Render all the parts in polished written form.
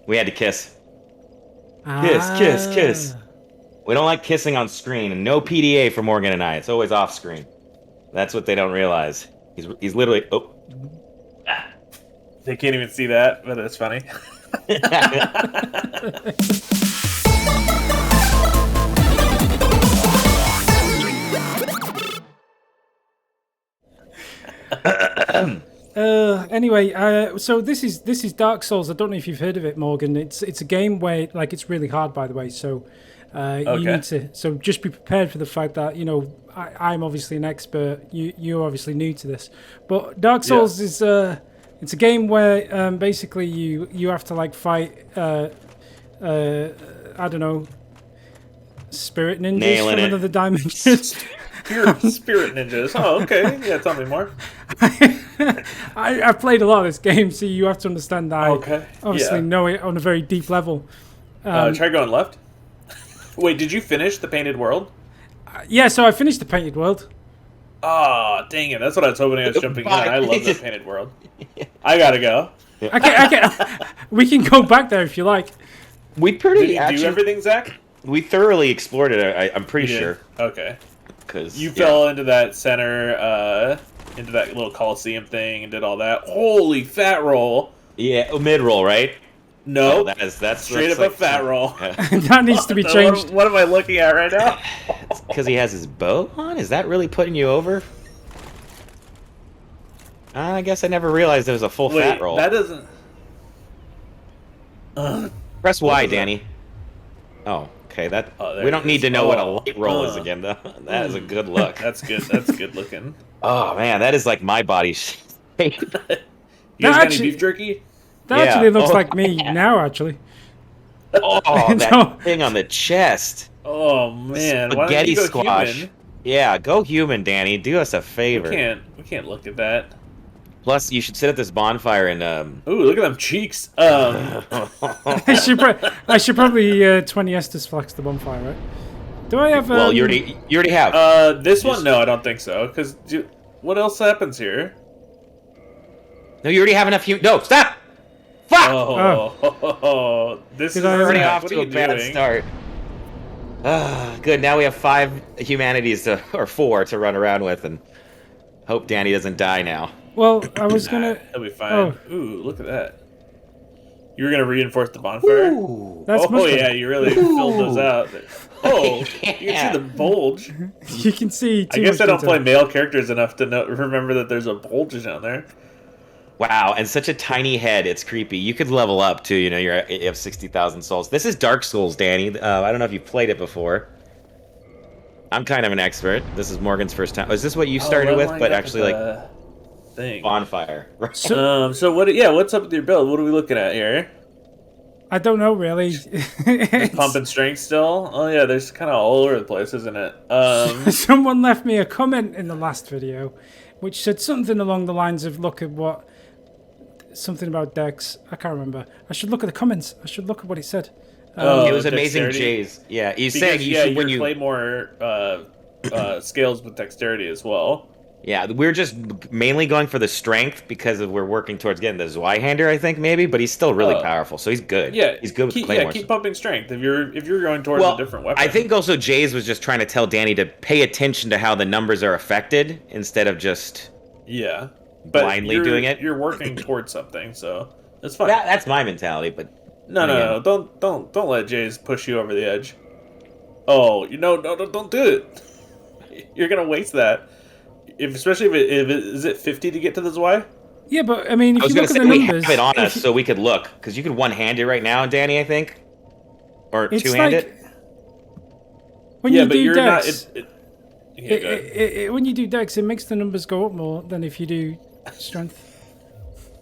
We had to kiss. Kiss, kiss, kiss. Ah. We don't like kissing on screen, and no PDA for Morgan and I. It's always off screen. That's what they don't realize. He's literally. Oh. They can't even see that, but it's funny. Anyway, so this is Dark Souls. I don't know if you've heard of it, Morgan. It's a game where it's really hard, by the way. So you need to just be prepared for the fact that I'm obviously an expert. You're obviously new to this, but Dark Souls is it's a game where basically you have to fight I don't know, spirit ninjas Nailing from it. another dimension. Spirit ninjas. Oh, okay. Yeah, tell me more. I've played a lot of this game, so you have to understand that Okay. I obviously know it on a very deep level. Try going left. Wait, did you finish the Painted World? Yeah, so I finished the Painted World. Ah, dang it. That's what I was hoping I was jumping in. I love the Painted World. I gotta go. We can go back there if you like. We Did pretty you do everything, Zach? We thoroughly explored it. I'm pretty You did? sure. Okay. Because You fell into that center, into that little Coliseum thing and did all that. Holy fat roll. Yeah, mid roll, right? No, Oh, that's straight up a fat roll. That needs to be changed. What am I looking at right now? Because he has his bow on? Is that really putting you over? I guess I never realized there was a full fat roll. That doesn't... Press Y, was that? Danny. Oh, okay. there We don't it need is. to know what a Oh, light roll is again, though. That is a good look. That's good. That's good looking. Oh, man, that is like my body shape. You guys got actually- any beef jerky? That Yeah. actually looks Oh, like me now, actually. Oh, that No. thing on the chest. Oh man, why don't Spaghetti you go squash. human? Yeah, go human, Danny. Do us a favor. We can't look at that. Plus, you should sit at this bonfire and Ooh, look at them cheeks. I should probably 20 Estus flex the bonfire, right? Do I have? well, you already have. This one, no, I don't think so. Because what else happens here? No, you already have enough No, stop! Fuck! Oh, this is Did I We're already Yeah, off what to are a you bad doing? start. Good. Now we have 5 humanities or 4 to run around with, and hope Danny doesn't die now. Well, I was gonna. He'll be fine. Oh. Ooh, look at that. You were gonna reinforce the bonfire. That's much better. Yeah, you really filled those out. Oh, you can Yeah. see the bulge. You can see. I Too guess much I don't detail. play male characters enough to remember that there's a bulge down there. Wow, and such a tiny head. It's creepy. You could level up too. You have 60,000 souls. This is Dark Souls, Danny. I don't know if you've played it before. I'm kind of an expert. This is Morgan's first time. Is this what you started with? But actually, thing. bonfire. So what? Yeah, what's up with your build? What are we looking at here? I don't know really. Pumping strength still? Oh yeah, there's kind of all over the place, isn't it? Someone left me a comment in the last video, which said something along the lines of, "Look at what." Something about Dex. I can't remember. I should look at the comments. I should look at what he said. It was amazing, dexterity? Jayz. Yeah, he's Because, saying you should when your you. Claymore scales with dexterity as well. Yeah, we're just mainly going for the strength because we're working towards getting the Zweihander, I think maybe, but he's still really powerful, so he's good. Yeah, he's good with keep, claymores. keep pumping strength if you're going towards a different weapon. I think also Jayz was just trying to tell Danny to pay attention to how the numbers are affected instead of just but blindly doing it. You're working towards something, so that's fine. That's my mentality, but No, don't let Jayz push you over the edge. Oh, no, don't do it. You're gonna waste that. Especially if it is it 50 to get to the Zwei? Yeah, but I mean, if I was you going look to at say the we numbers, have it on us so we could look, because you could one-hand it right now, Danny, I think, or it's two-hand like it. when Yeah, you but do you're Dex, not. Yeah, go ahead. when you do Dex, it makes the numbers go up more than if you do Strength.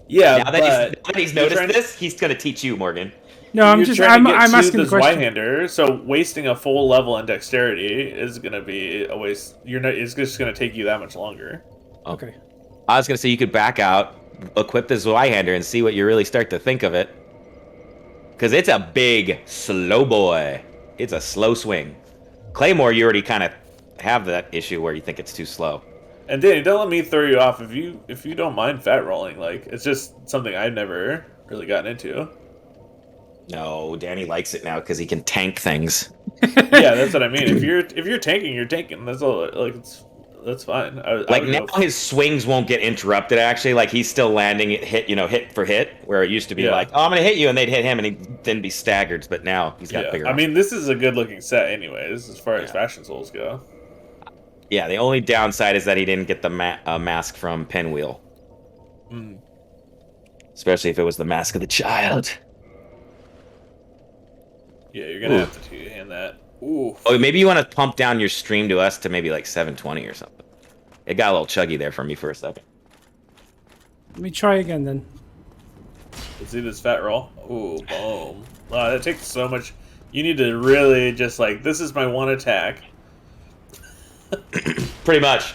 Yeah, Now that he's you're noticed trying to- this, he's going to teach you, Morgan. No, I'm you're just trying to I'm get to asking the question. Zweihander, so wasting a full level in dexterity is gonna be a waste. It's just gonna take you that much longer. Okay. I was going to say you could back out, equip the Zweihander, and see what you really start to think of it. Because it's a big, slow boy. It's a slow swing. Claymore, you already kind of have that issue where you think it's too slow. And Danny, don't let me throw you off if you don't mind fat rolling. Like it's just something I've never really gotten into. No, Danny likes it now because he can tank things. Yeah, that's what I mean. If you're tanking, you're tanking. That's all. Like that's fine. I Like would now, his swings won't get interrupted. Actually, like he's still landing it hit for hit, where it used to be Yeah. like, "Oh, I'm gonna hit you," and they'd hit him, and he'd then be staggered. But now he's got bigger. I mean, this is a good looking set, anyways, as far as Fashion Souls go. Yeah, the only downside is that he didn't get the mask from Pinwheel. Mm. Especially if it was the Mask of the Child. Yeah, you're gonna have to two-hand that. Ooh. Oh, maybe you want to pump down your stream to us to maybe like 720 or something. It got a little chuggy there for me for a second. Let me try again then. Let's see this fat roll. Ooh, boom. Wow, that takes so much. You need to really just like, this is my one attack. Pretty much.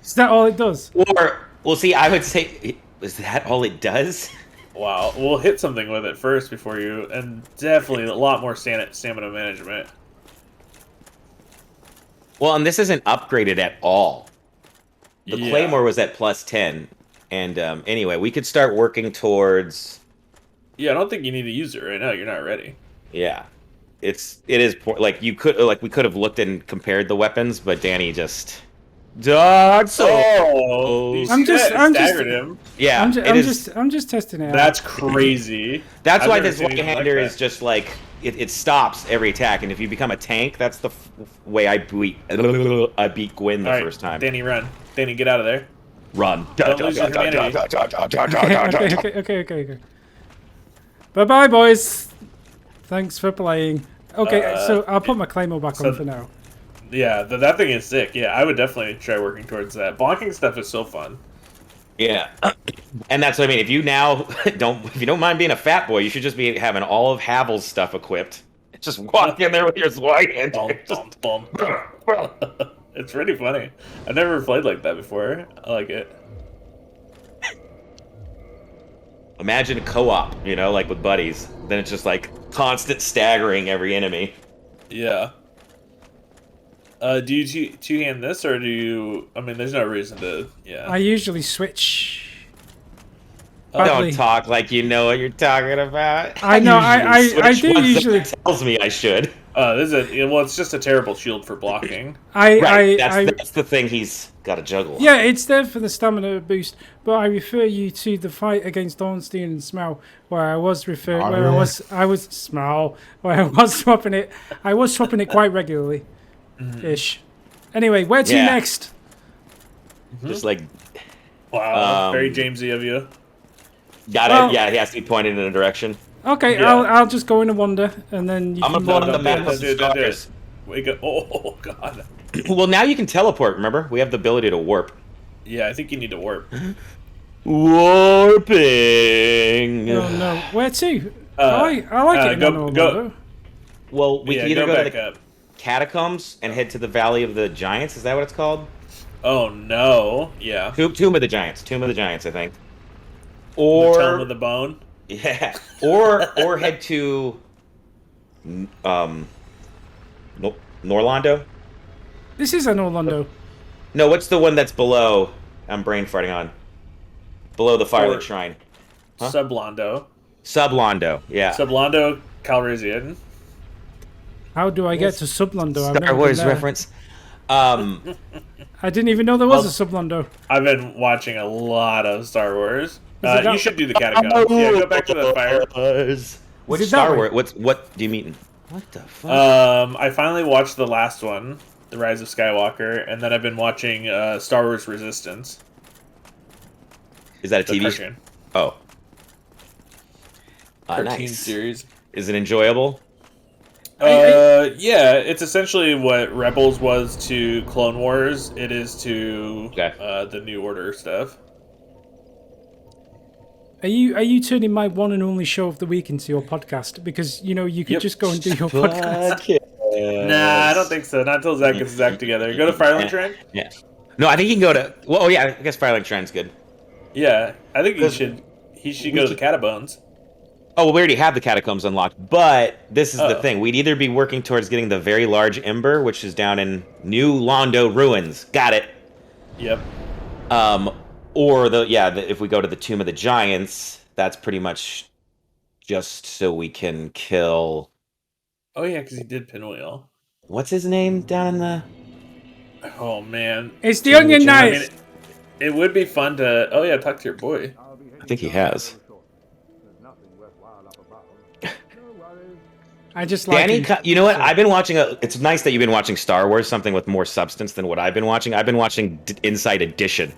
Is that all it does? Or, well, see, I would say, is that all it does? Wow, we'll hit something with it first before you, and definitely a lot more stamina management. Well, and this isn't upgraded at all. The Yeah. Claymore was at plus 10. And anyway, we could start working towards... Yeah, I don't think you need to use it right now. You're not ready. Yeah. It is poor. Like, we could have looked and compared the weapons, but Danny just... Dark Souls! Oh, you see that? It staggered him. Yeah, I'm just testing it out. That's crazy. That's I've why never this seen anything one-hander like is that. just like it stops every attack, and if you become a tank, that's the way I beat Gwyn the All right, first time. Danny, run. Danny, get out of there. Run. Don't lose your humanity. Okay. Bye-bye, boys. Thanks for playing. Okay, so I'll put my Claymore back on for now. Yeah, that thing is sick. Yeah, I would definitely try working towards that. Blocking stuff is so fun. Yeah, and that's what I mean. If you now if you don't mind being a fat boy, you should just be having all of Havel's stuff equipped. Just walk in there with your white hand. Bum. It's pretty funny. I've never played like that before. I like it. Imagine a co-op, like with buddies. Then it's just like constant staggering every enemy. Yeah. Do you two-hand this, or do you... I mean, there's no reason to... Yeah. I usually switch. Don't talk like you know what you're talking about. I know, I do usually... tells me I should. It's just a terrible shield for blocking. That's the thing he's got to juggle. Yeah, it's there for the stamina boost, but I refer you to the fight against Ornstein and Smell, where I was swapping it. I was swapping it quite regularly. Ish. Anyway, where to next? Just like... Wow, very Jamesy of you. Got it. Yeah, he has to be pointed in a direction. Okay, Yeah. I'll just go in and wander, and then I'm gonna pull up the map of the stars. Wake up! Oh God. Well, now you can teleport. Remember, we have the ability to warp. Yeah, I think you need to warp. Warping. No. Where to? I like it. Go. Well, we can either go go to back the up. catacombs and head to the Valley of the Giants. Is that what it's called? Oh no! Yeah. Tomb of the Giants. Tomb of the Giants, I think. Or the Tome of the Bone. Yeah. Or head to Anor Londo. This is Anor Londo. No, what's the one that's below? I'm brain farting on. Below the Firelink Shrine. Huh? Sublondo. Sublondo, yeah. Sublondo Calrissian. How do I get to Sublondo? Star Wars reference. I didn't even know there was a Sublondo. I've been watching a lot of Star Wars. You should do the catacombs. Yeah, go back to the fire. Which Star Wars? What do you mean? What the fuck? I finally watched the last one, The Rise of Skywalker, and then I've been watching Star Wars Resistance. Is that a TV cartoon. Oh. Cartoon Nice. series. Is it enjoyable? Yeah, it's essentially what Rebels was to Clone Wars. It is to the New Order stuff. Are you turning my one and only show of the week into your podcast? Because you could just go and do your podcast. Nah, I don't think so. Not until Zach gets his act together. Go to Firelink Shrine? Yeah. No, I think you can go to... Well, oh, yeah, I guess Firelink Shrine's good. Yeah, I think he should go to the Catabones. Oh, well, we already have the catacombs unlocked, but this is the thing. We'd either be working towards getting the very large Ember, which is down in New Londo Ruins. Got it. Yep. Or if we go to the Tomb of the Giants, that's pretty much just so we can kill. Oh yeah, because he did pinwheel. What's his name down in the? Oh man, It's the Onion I mean, Knight. it would be fun to. Oh yeah, talk to your boy. I think he has. I just like Danny, him. you know what? I've been watching it's nice that you've been watching Star Wars, something with more substance than what I've been watching. I've been watching Inside Edition.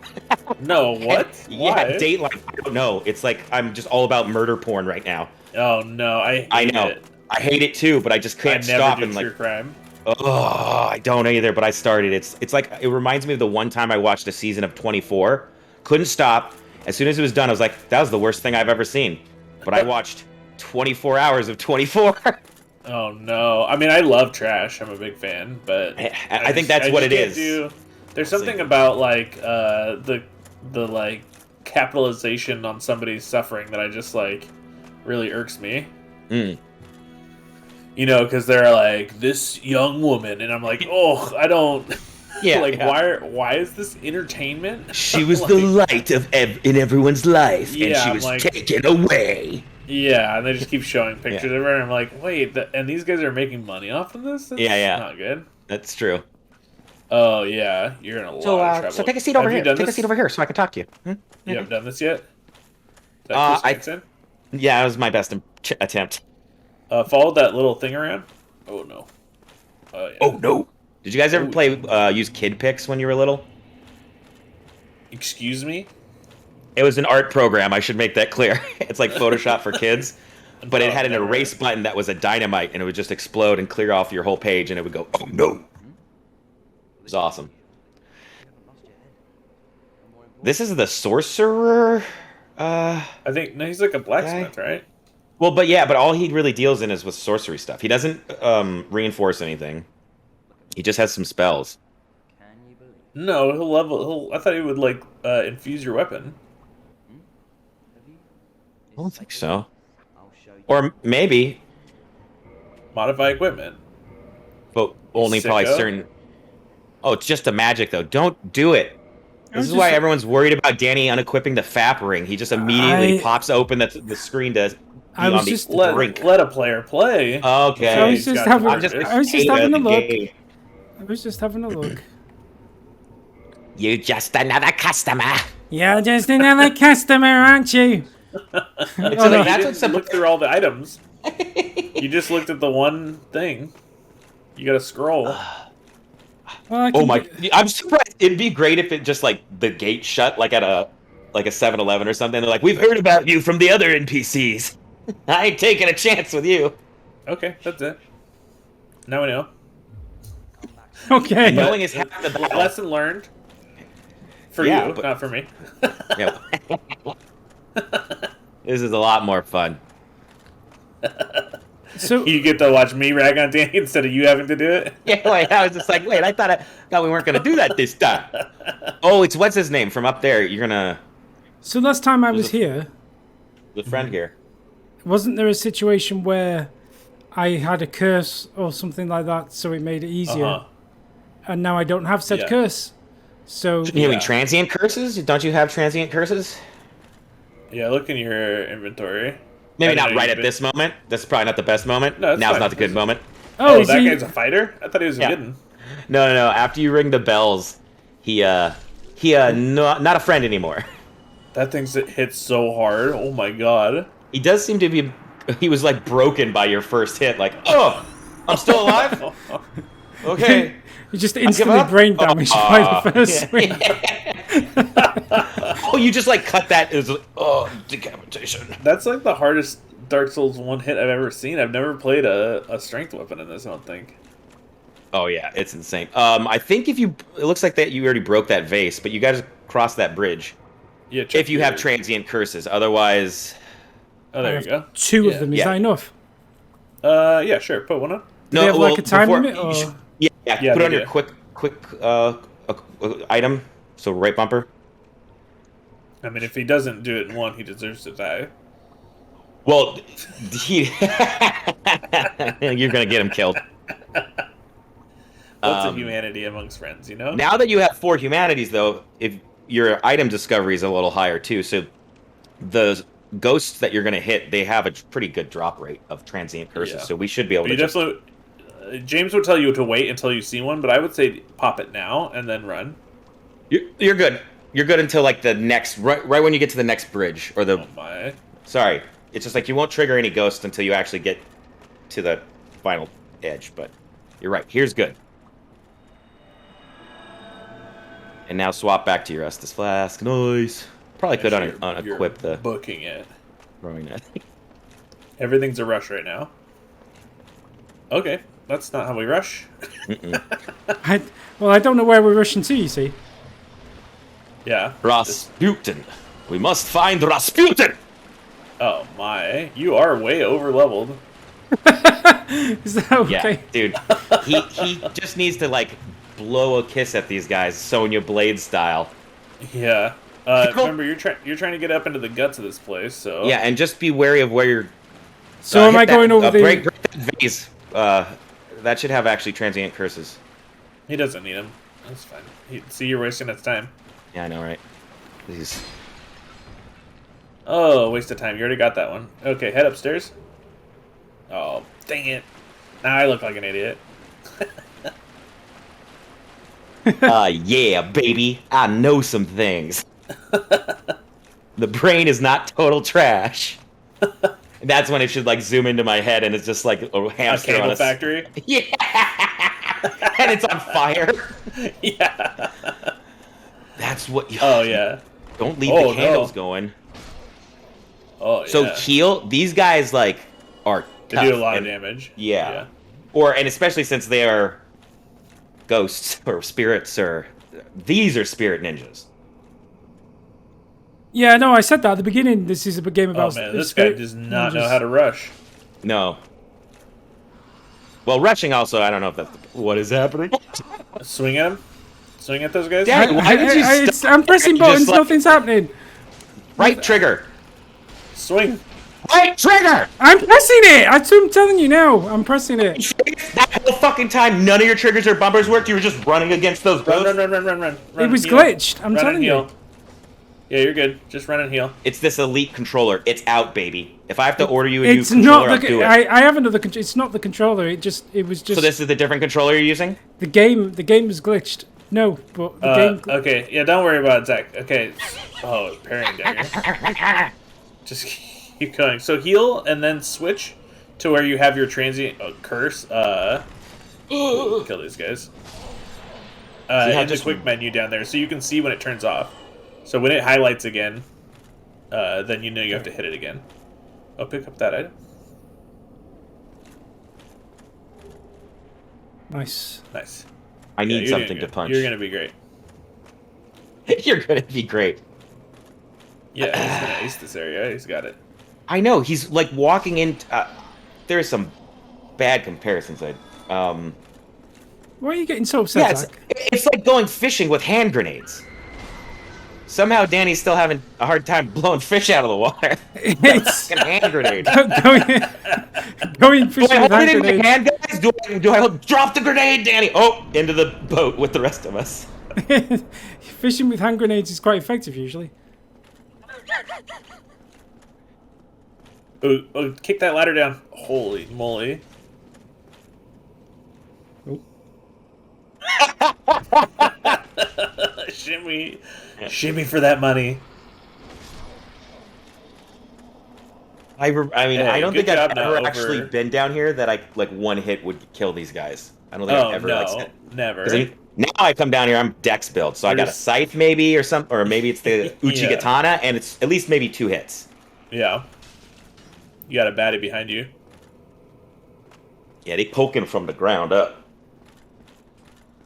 No, what? Yeah, Why? Dateline. I don't know. It's like I'm just all about murder porn right now. Oh no, I know. it. I hate it too, but I just can't I never stop do and true like. crime. Oh, I don't either, but I started. It's like it reminds me of the one time I watched a season of 24. Couldn't stop. As soon as it was done, I was like, that was the worst thing I've ever seen. But I watched 24 hours of 24. Oh no! I mean, I love trash. I'm a big fan, but I think that's what it is. There's something about like the like capitalization on somebody's suffering that I just like really irks me. Mm. You know, because they're like this young woman, and I'm like, oh, I don't. Yeah. Like, why is this entertainment? She was like, the light of in everyone's life, and Yeah, she I'm was like- taken away. Yeah, and they just keep showing pictures of her, and I'm like, wait, and these guys are making money off of this? That's Yeah. not good. That's true. Oh yeah, you're in a lot of trouble. So take a seat over Have you here. done Take a this? seat over here so I can talk to you. Hmm? You haven't done this yet? Is that Uh, Chris Hansen? Yeah, that was my best attempt. Followed that little thing around? Oh no. Yeah. Oh no! Did you guys ever use Kid Pix when you were little? Excuse me? It was an art program. I should make that clear. It's like Photoshop for kids, but it Oh, had an never. erase button that was a dynamite, and it would just explode and clear off your whole page, and it would go, "Oh no!" It was awesome. This is the sorcerer. I think no, he's like a blacksmith, right? Well, but all he really deals in is with sorcery stuff. He doesn't reinforce anything. He just has some spells. No, I thought he would like infuse your weapon. I don't think so. Or maybe, Modify equipment. but only probably Sicko. certain. Oh, it's just a magic though. Don't do it. This is just- why everyone's worried about Danny unequipping the FAP ring. He just immediately pops open the screen to be I was on the just- brink. Let a player play. Okay. I was just having- I'm just I was just hater having of a the look. game. I was just having a look. You just another customer. You're just another customer, aren't you? It's Oh, like, no. You that's didn't what some look through all the items. You just looked at the one thing. You got to scroll. Well, I Oh can my! do- I'm surprised. It'd be great if it just like the gate shut, like at a 7-Eleven or something. They're like, "We've heard about you from the other NPCs. I ain't taking a chance with you." Okay, that's it. Now we know. Okay. Knowing is half the battle. Lesson learned. For Yeah, you, but- not for me. Yeah. This is a lot more fun. So You get to watch me rag on Danny instead of you having to do it. Yeah, wait, I was just like, wait, I thought we weren't gonna do that this time. Oh, it's what's his name from up there? You're gonna last time I was here, the friend here. wasn't there a situation where I had a curse or something like that, so it made it easier, Uh-huh. and now I don't have said Yeah. curse. So You mean transient curses? Don't you have transient curses? Yeah, look in your inventory. Maybe I not know right you've at this moment. That's probably not the best moment. No, it's Now's fine. not the good moment. Oh, is that he- guy's a fighter? I thought he was a Yeah. good one. No. After you ring the bells, he not a friend anymore. That thing's hits so hard. Oh my god. He does seem to be. He was like broken by your first hit. Like, oh, I'm still alive. Okay. you just instantly up? brain damaged by the first swing. Oh, you just like cut that. It was like, oh, decapitation. That's like the hardest Dark Souls one hit I've ever seen. I've never played a strength weapon in this, I don't think. Oh yeah, it's insane. I think it looks like that you already broke that vase, but you got to cross that bridge Yeah, check if you have your- transient curses. Otherwise, Oh, there you go. Two Yeah. of them, is Yeah. that enough? Yeah, sure. Put one on. Do they have like a time limit? Or? Yeah, Yeah, put on they your do. quick item. So right bumper. I mean, if he doesn't do it in one, he deserves to die. Well, you're gonna get him killed. What's a humanity amongst friends, you know? Now that you have 4 humanities, though, if your item discovery is a little higher too, so the ghosts that you're going to hit, they have a pretty good drop rate of transient curses, so we should be able but to. You definitely. James would tell you to wait until you see one, but I would say pop it now and then run. You're good. You're good until like the next right when you get to the next bridge or the. Oh my! Sorry, it's just like you won't trigger any ghosts until you actually get to the final edge. But you're right. Here's good. And now swap back to your Estus Flask. Nice. Probably could unequip the booking it. Throwing it. Everything's a rush right now. Okay, that's not how we rush. I don't know where we're rushing to. You see. Yeah. Rasputin. We must find Rasputin. Oh my! You are way over leveled. Is that okay? Yeah, dude. He just needs to like blow a kiss at these guys, Sonya Blade style. Yeah. Remember, you're trying to get up into the guts of this place, so... Yeah, and just be wary of where you're... So am I going over the... Break that vase. That should have actually transient curses. He doesn't need them. That's fine. See, you're wasting his time. Yeah, I know, right? Please. Oh, waste of time. You already got that one. Okay, head upstairs. Oh, dang it. Now I look like an idiot. Yeah, baby. I know some things. The brain is not total trash. That's when it should like zoom into my head and it's just like a hamster cable on a factory. Yeah, and it's on fire. Yeah, that's what. Oh yeah. Don't leave the candles going. Oh yeah. So heal. These guys like are. They do a lot of damage. Yeah. And especially since they are ghosts or spirits, or these are spirit ninjas. Yeah, no, I said that at the beginning. This is a game about... Oh man, this guy does not know how to rush. No. Well, rushing also, I don't know if that's... What is happening? Swing at him? Swing at those guys? Dad, why did you I'm pressing buttons, like, nothing's happening. Right trigger. Swing. Right trigger! I'm pressing it! I'm telling you now, I'm pressing it. That whole fucking time, none of your triggers or bumpers worked. You were just running against those ghosts. Run. It was glitched, I'm telling you. Yeah, you're good. Just run and heal. It's this elite controller. It's out, baby. If I have to order you a new controller, I'll do it. I have another controller. It's not the controller. It was just. So this is the different controller you're using? The game was glitched. No, but the game. Okay, yeah, don't worry about it, Zach. Okay. Oh, parrying down here. Just keep going. So heal and then switch to where you have your transient curse. Kill these guys. In the quick menu down there, so you can see when it turns off. So when it highlights again, then you know you have to hit it again. Oh, pick up that item. Nice. I need something to punch. You're gonna be great. You're gonna be great. Yeah, he's gonna ace this area. He's got it. I know. He's like walking in. There's some bad comparisons. Why are you getting so upset? Yeah, it's like going fishing with hand grenades. Somehow Danny's still having a hard time blowing fish out of the water. It's a hand grenade. Going fishing with hand grenades. Hand, guys? Do I drop the grenade, Danny? Oh, into the boat with the rest of us. Fishing with hand grenades is quite effective usually. Oh, kick that ladder down. Holy moly. Shimmy for that money. I mean, I don't think I've ever actually been down here that I like one hit would kill these guys. I don't think I've ever never. Now I come down here, I'm Dex build, so I got a scythe maybe or something, or maybe it's the Uchigatana, and it's at least maybe 2 hits. Yeah. You got a baddie behind you. Yeah, they poking from the ground up.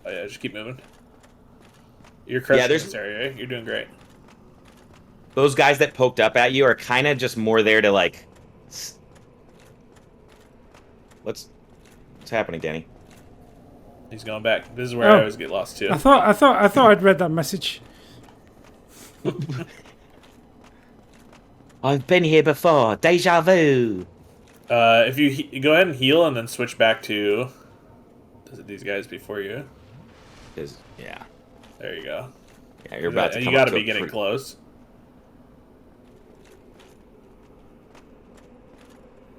Oh yeah, just keep moving. You're crushing this area. You're doing great. Those guys that poked up at you are kind of just more there to like. What's happening, Danny? He's going back. This is where I always get lost too. I thought I'd read that message. I've been here before. Deja vu. If you go ahead and heal and then switch back to these guys before you. Yeah. There you go. Yeah, you're about to. You got to be getting close.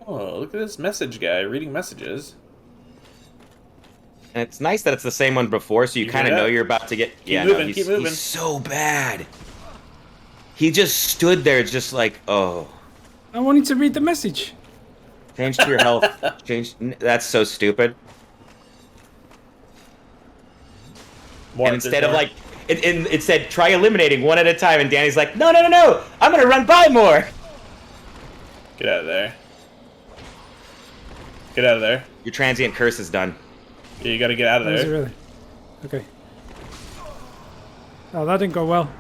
Oh, look at this message guy reading messages. And it's nice that it's the same one before, so you kind of know you're about to get... Keep moving, he's, keep moving. He's so bad. He just stood there just like, oh. I wanted to read the message. Change to your health. Change. That's so stupid. More, and instead of like... It said, try eliminating one at a time, and Danny's like, no, I'm gonna run by more. Get out of there. Get out of there. Your transient curse is done. Yeah, you gotta get out of there. Is it really? Okay. Oh, that didn't go well.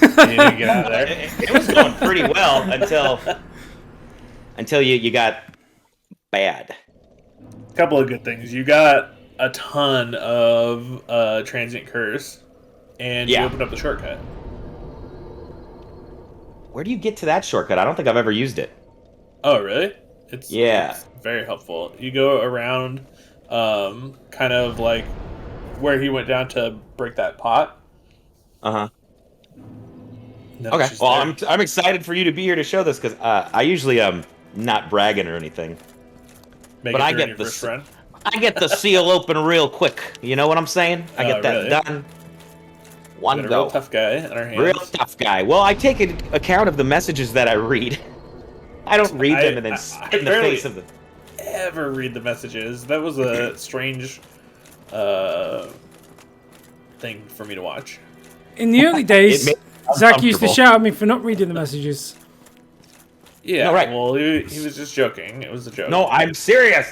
You didn't get out of there. It was going pretty well until you got bad. Couple of good things. You got a ton of transient curse, and you opened up the shortcut. Where do you get to that shortcut? I don't think I've ever used it. Oh, really? It's very helpful. You go around, kind of like where he went down to break that pot. Uh-huh. Okay. Well, I'm excited for you to be here to show this because I usually not bragging or anything. But I get the seal open real quick. You know what I'm saying? I get that done. One go. Real tough guy on our hands. Real tough guy. Well, I take account of the messages that I read. I don't read them and then spit in the face of them. Ever read the messages? That was a strange thing for me to watch. In the early days, Zach used to shout at me for not reading the messages. Yeah, no, right. Well, he was just joking. It was a joke. No, I'm serious.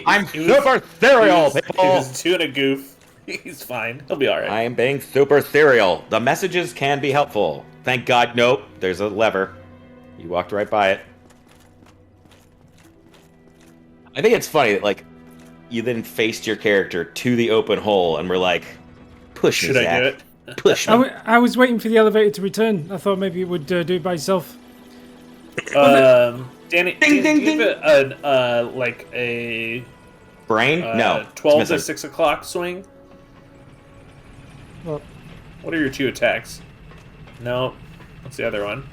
I'm super serial, people. He was doing a goof. He's fine. He'll be all right. I am being super serial. The messages can be helpful. Thank God. Nope. There's a lever. You walked right by it. I think it's funny that, like, you then faced your character to the open hole and were like, push me, Zach. Should I do it? Push me. I was waiting for the elevator to return. I thought maybe it would do it by itself. Danny, ding, ding, ding. Like a brain? No. 12 to 6 o'clock swing. Well, what are your 2 attacks? No. What's the other one?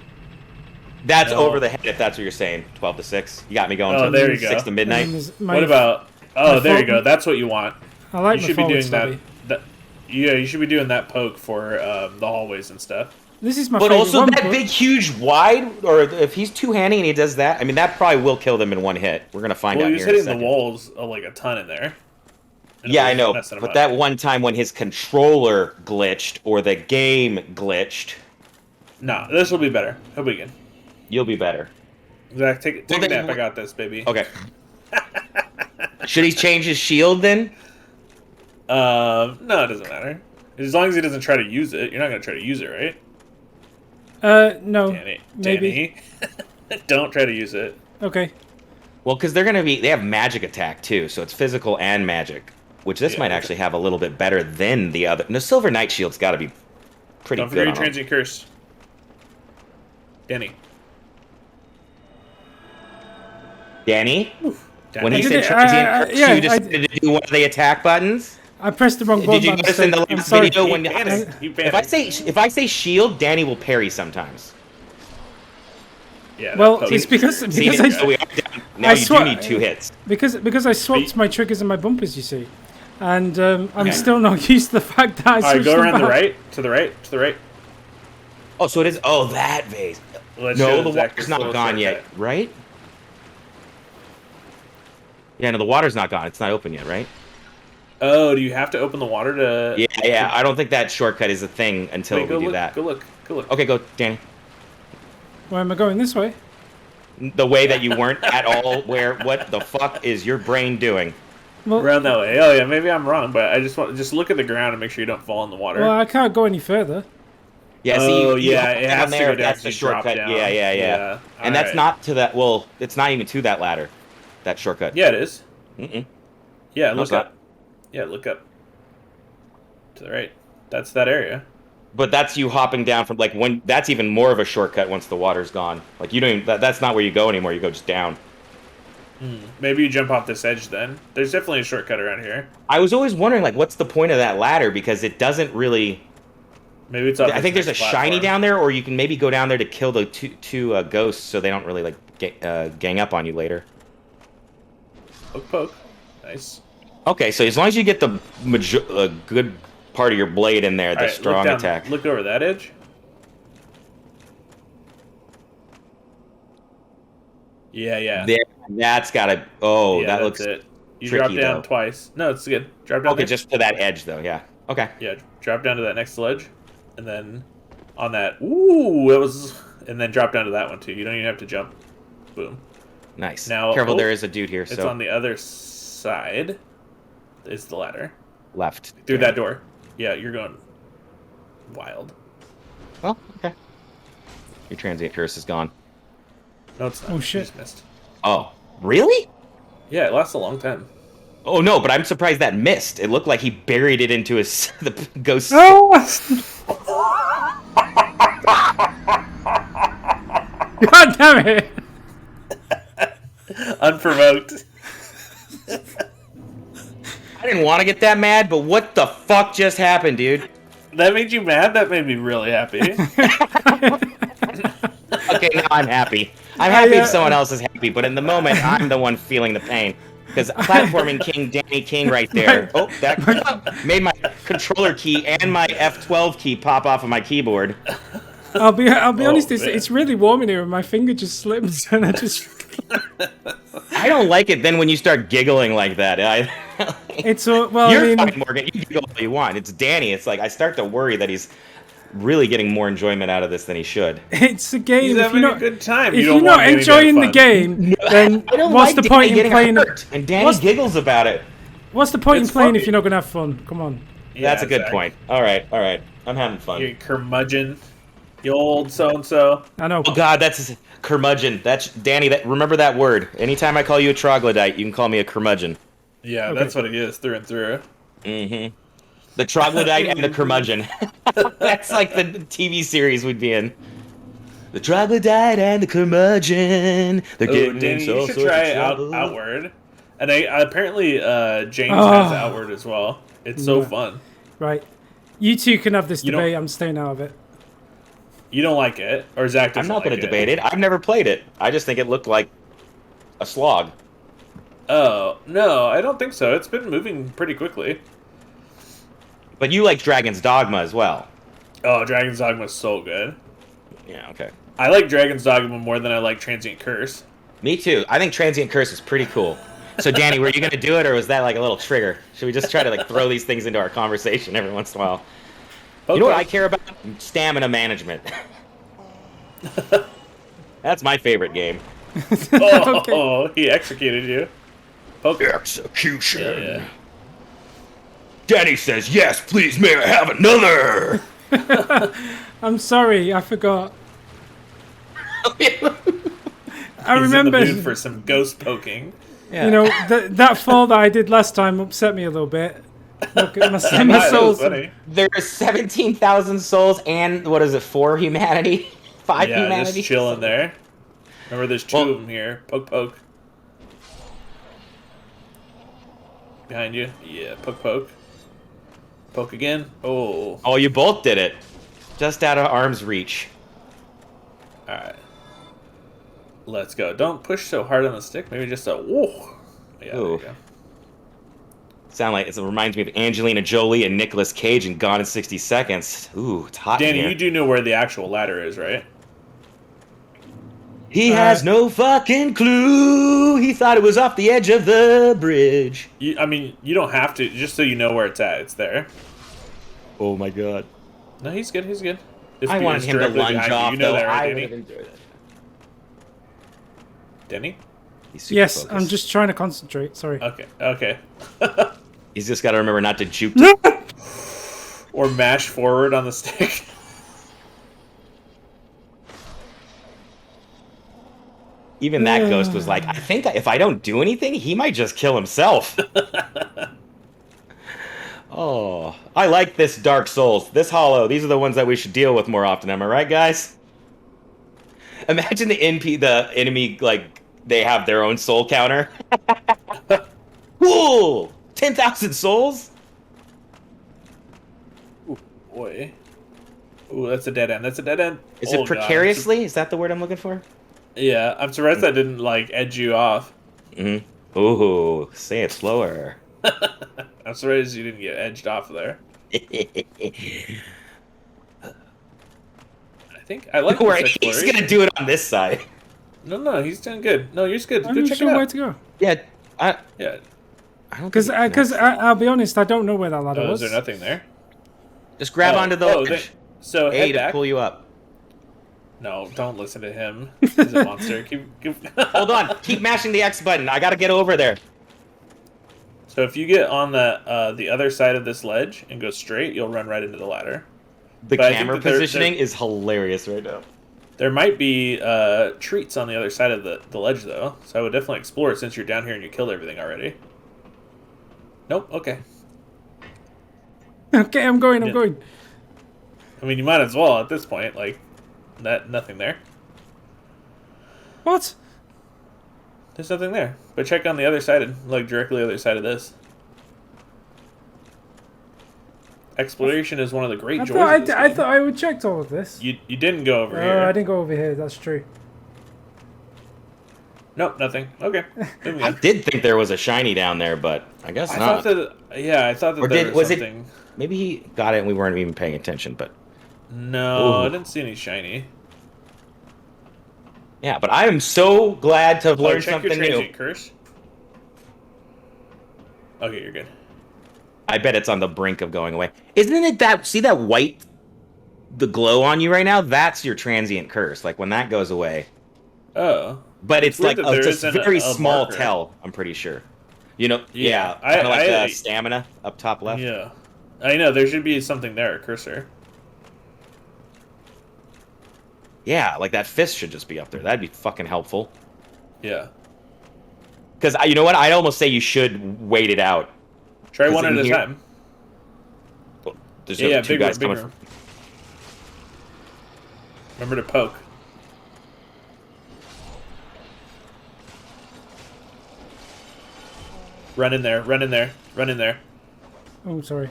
That's over the head, if that's what you're saying. 12 to 6. You got me going. Oh, there you go. 6 to midnight. What about... Oh, there you go. That's what you want. I like you should be doing that. Yeah, you should be doing that poke for the hallways and stuff. This is my but favorite also one, that big, huge, wide, or if he's two-handing and he does that, I mean, that probably will kill them in one hit. We're going to find out here in a second. Well, he's hitting the walls like a ton in there. Yeah, I know. But that one time when his controller glitched or the game glitched... No, this will be better. He'll be good. You'll be better. Zach, take a nap. I got this, baby. Okay. Should he change his shield then? No, it doesn't matter. As long as he doesn't try to use it. You're not going to try to use it, right? No. Danny. Don't try to use it. Okay. Well, because they have magic attack too, so it's physical and magic. Which this might actually have a little bit better than the other. No, Silver Knight Shield's got to be pretty good. Don't forget your transient curse. Danny. When he said transient curse, you decided to do one of the attack buttons? I pressed the wrong button. Did you notice in the last video when if I say shield, Danny will parry sometimes. Yeah. Well, it's because we are down. Now you do need 2 hits. Because I swapped my triggers and my bumpers, you see, and I'm still not used to the fact that I switched them back. Go around the right, to the right. Oh, so it is. Oh, that vase. No, the water's not gone yet, right? Yeah, no, the water's not gone. It's not open yet, right? Oh, do you have to open the water to... Yeah. I don't think that shortcut is a thing until we do that. Go look. Okay, go, Danny. Where am I going? This way? The way that you weren't at all what the fuck is your brain doing? Well, around that way. Oh, yeah, maybe I'm wrong, but I just look at the ground and make sure you don't fall in the water. Well, I can't go any further. Yeah, it has to go down. That's the shortcut. Yeah. And that's not to that... Well, it's not even to that ladder. That shortcut. Yeah, it is. Mm-mm. Yeah, look up. Yeah, look up. To the right. That's that area. But that's you hopping down from, like, when... That's even more of a shortcut once the water's gone. Like, you don't even... That's not where you go anymore. You go just down. Maybe you jump off this edge then. There's definitely a shortcut around here. I was always wondering, like, what's the point of that ladder? Because it doesn't really... Maybe it's off I think there's a shiny down there, or you can maybe go down there to kill the two ghosts so they don't really, like, gang up on you later. Poke, poke. Nice. Okay, so as long as you get the good part of your blade in there, the Alright, strong attack. Look over that edge. Yeah. That's gotta. Oh, Yeah, that that's looks it. You tricky, drop down though. twice. No, it's good. Drop down. Okay, there. just to that edge, though. Yeah. Okay. Yeah, drop down to that next ledge, and then on that. Ooh, it was. And then drop down to that one too. You don't even have to jump. Boom. Nice. Now, Careful, there is a dude here. It's So on the other side. Is the ladder left through that door? Yeah, you're going wild. Oh, okay. Your transient curse is gone. No, it's not. Oh, You shit. just missed. Oh, really? Yeah, it lasts a long time. Oh no, but I'm surprised that missed. It looked like he buried it into his the ghost. Oh! God damn it! Unprovoked. I didn't want to get that mad, but what the fuck just happened, dude? That made you mad? That made me really happy. Okay, now I'm happy. I'm happy if someone else is happy, but in the moment, I'm the one feeling the pain. Because platforming King Danny King right there. Oh, that made my controller key and my F12 key pop off of my keyboard. I'll be honest. man. It's really warm in here, and my finger just slipped, and I just. I don't like it then when you start giggling like that. It's well. You're I mean, fine, Morgan. You giggle all you want. It's Danny. It's like I start to worry that he's really getting more enjoyment out of this than he should. it's a game. He's If having you're a not, good time. if You you're don't not want any enjoying bad the fun. game, then I don't what's like the point Danny in getting playing? hurt, and Danny what's- giggles about it. What's the point in It's playing funny. if you're not gonna have fun? Come on. Yeah, That's a good Zach. point. All right. I'm having fun. You curmudgeon. You old so-and-so. I know. Oh God, that's curmudgeon. That's Danny. Remember that word. Anytime I call you a troglodyte, you can call me a curmudgeon. Yeah, Okay. that's what it is, through and through. Mm-hmm. The troglodyte and the curmudgeon. That's like the TV series we'd be in. The troglodyte and the curmudgeon. They're Oh, getting Danny, in all you should sorts try of out trouble. Outward. And apparently James Oh. has Outward as well. It's so Yeah. fun. Right. You two can have this You don't- debate. I'm staying out of it. You don't like it, or Zach I'm doesn't not going like to debate it. I've never played it. I just think it looked like a slog. Oh, no, I don't think so. It's been moving pretty quickly. But you like Dragon's Dogma as well. Oh, Dragon's Dogma is so good. Yeah, okay. I like Dragon's Dogma more than I like Transient Curse. Me too. I think Transient Curse is pretty cool. So, Danny, were you going to do it, or was that like a little trigger? Should we just try to like throw these things into our conversation every once in a while? You know what I care about? Stamina management. That's my favorite game. Oh, Okay. he executed you. Poke. Execution. Yeah. Danny says, yes, please, may I have another? I'm sorry. I forgot. I He's remember. in the mood for some ghost poking. Yeah. You know that fall that I did last time upset me a little bit. Look at my That was souls. funny. There's 17,000 souls and, what is it, 4 humanity? 5 Yeah, humanity? just chilling there. Remember, there's two Well- of them here. Poke, poke. Behind you. Yeah, poke, poke. Poke again. Oh. Oh, you both did it. Just out of arm's reach. Alright. Let's go. Don't push so hard on the stick. Maybe just a whoa. Yeah, there Ooh. you go. Sound like it reminds me of Angelina Jolie and Nicolas Cage in Gone in 60 Seconds. Ooh, it's hot in Danny, here. you do know where the actual ladder is, right? He has no fucking clue. He thought it was off the edge of the bridge. I mean, you don't have to. Just so you know where it's at. It's there. Oh my god. No, he's good. He's good. It's I wanted it's him to directly lunge behind you. off, You know though. that, right, I Danny? would have enjoyed it. Denny? He's super Yes, focused. I'm just trying to concentrate. Sorry. Okay. Okay. He's just got to remember not to juke. Or mash forward on the stick. Even that ghost was like, I think if I don't do anything, he might just kill himself. Oh, I like this Dark Souls. This Hollow. These are the ones that we should deal with more often. Am I right, guys? Imagine the enemy, like, they have their own soul counter. Cool! 10,000 souls? Boy. Ooh, that's a dead end. That's a dead end. Is Oh, it God. precariously? Is that the word I'm looking for? Yeah, I'm surprised that didn't like edge you off. Mm-hmm. Ooh, say it slower. I'm surprised you didn't get edged off there. I think I like this He's exploration. gonna do it on this side. No, he's doing good. No, you're good. I'm Go not check sure it where out. to go. Yeah, Yeah. I don't Because think it connects. I'll be honest, I don't know where that ladder Oh, is was. there nothing there? Just grab onto the ledge. So A head to back. pull you up. No, don't listen to him. He's a monster. Hold on, keep mashing the X button. I gotta get over there. So if you get on the other side of this ledge and go straight, you'll run right into the ladder. The But I think camera that positioning is hilarious right now. There might be treats on the other side of the ledge, though. So I would definitely explore it since you're down here and you killed everything already. Nope. Okay. Okay, I'm going. I mean, you might as well at this point. Like, nothing there. What? There's nothing there. But check on the other side, like directly the other side of this. Exploration is one of the great joys of this I game. thought I would checked all of this. You didn't go over here. I didn't go over here. That's true. Nope, nothing. Okay. Moving I on. did think there was a shiny down there, but I guess I not. thought that. Yeah, I thought that Or there did was was it? something. Maybe he got it and we weren't even paying attention. But No, Ooh. I didn't see any shiny. yeah, but I am so glad to have learned check something your new. transient curse. Okay, you're good. I bet it's on the brink of going away. Isn't it that? See that white, the glow on you right now? That's your transient curse. Like when that goes away. Oh. But it's weird like that there just isn't very a small marker. tell. I'm pretty sure. You know, Yeah, kind of like I- the stamina up top left. Yeah. I know, there should be something there, a cursor. Yeah, like that fist should just be up there. That'd be fucking helpful. Yeah. Because you know what? I'd almost say you should wait it out. Try 'Cause one at in a here- time. Well, there's Yeah, two big guys room, big coming. room. Remember to poke. Run in there, run in there, run in there. Oh, sorry.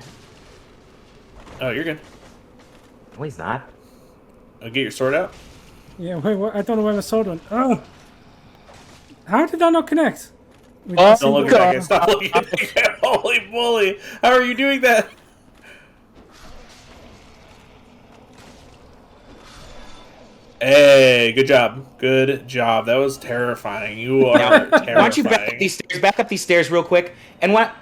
Oh, you're good. No, he's not. Get your sword out. Yeah, wait, what? I don't know where my sword went. Oh! How did that not connect? With Oh, the Don't look single- back and stop looking at the Holy moly! How are you doing that? Hey, good job. Good job. That was terrifying. You are terrifying. Why don't you back up these stairs? Back up these stairs real quick. And what?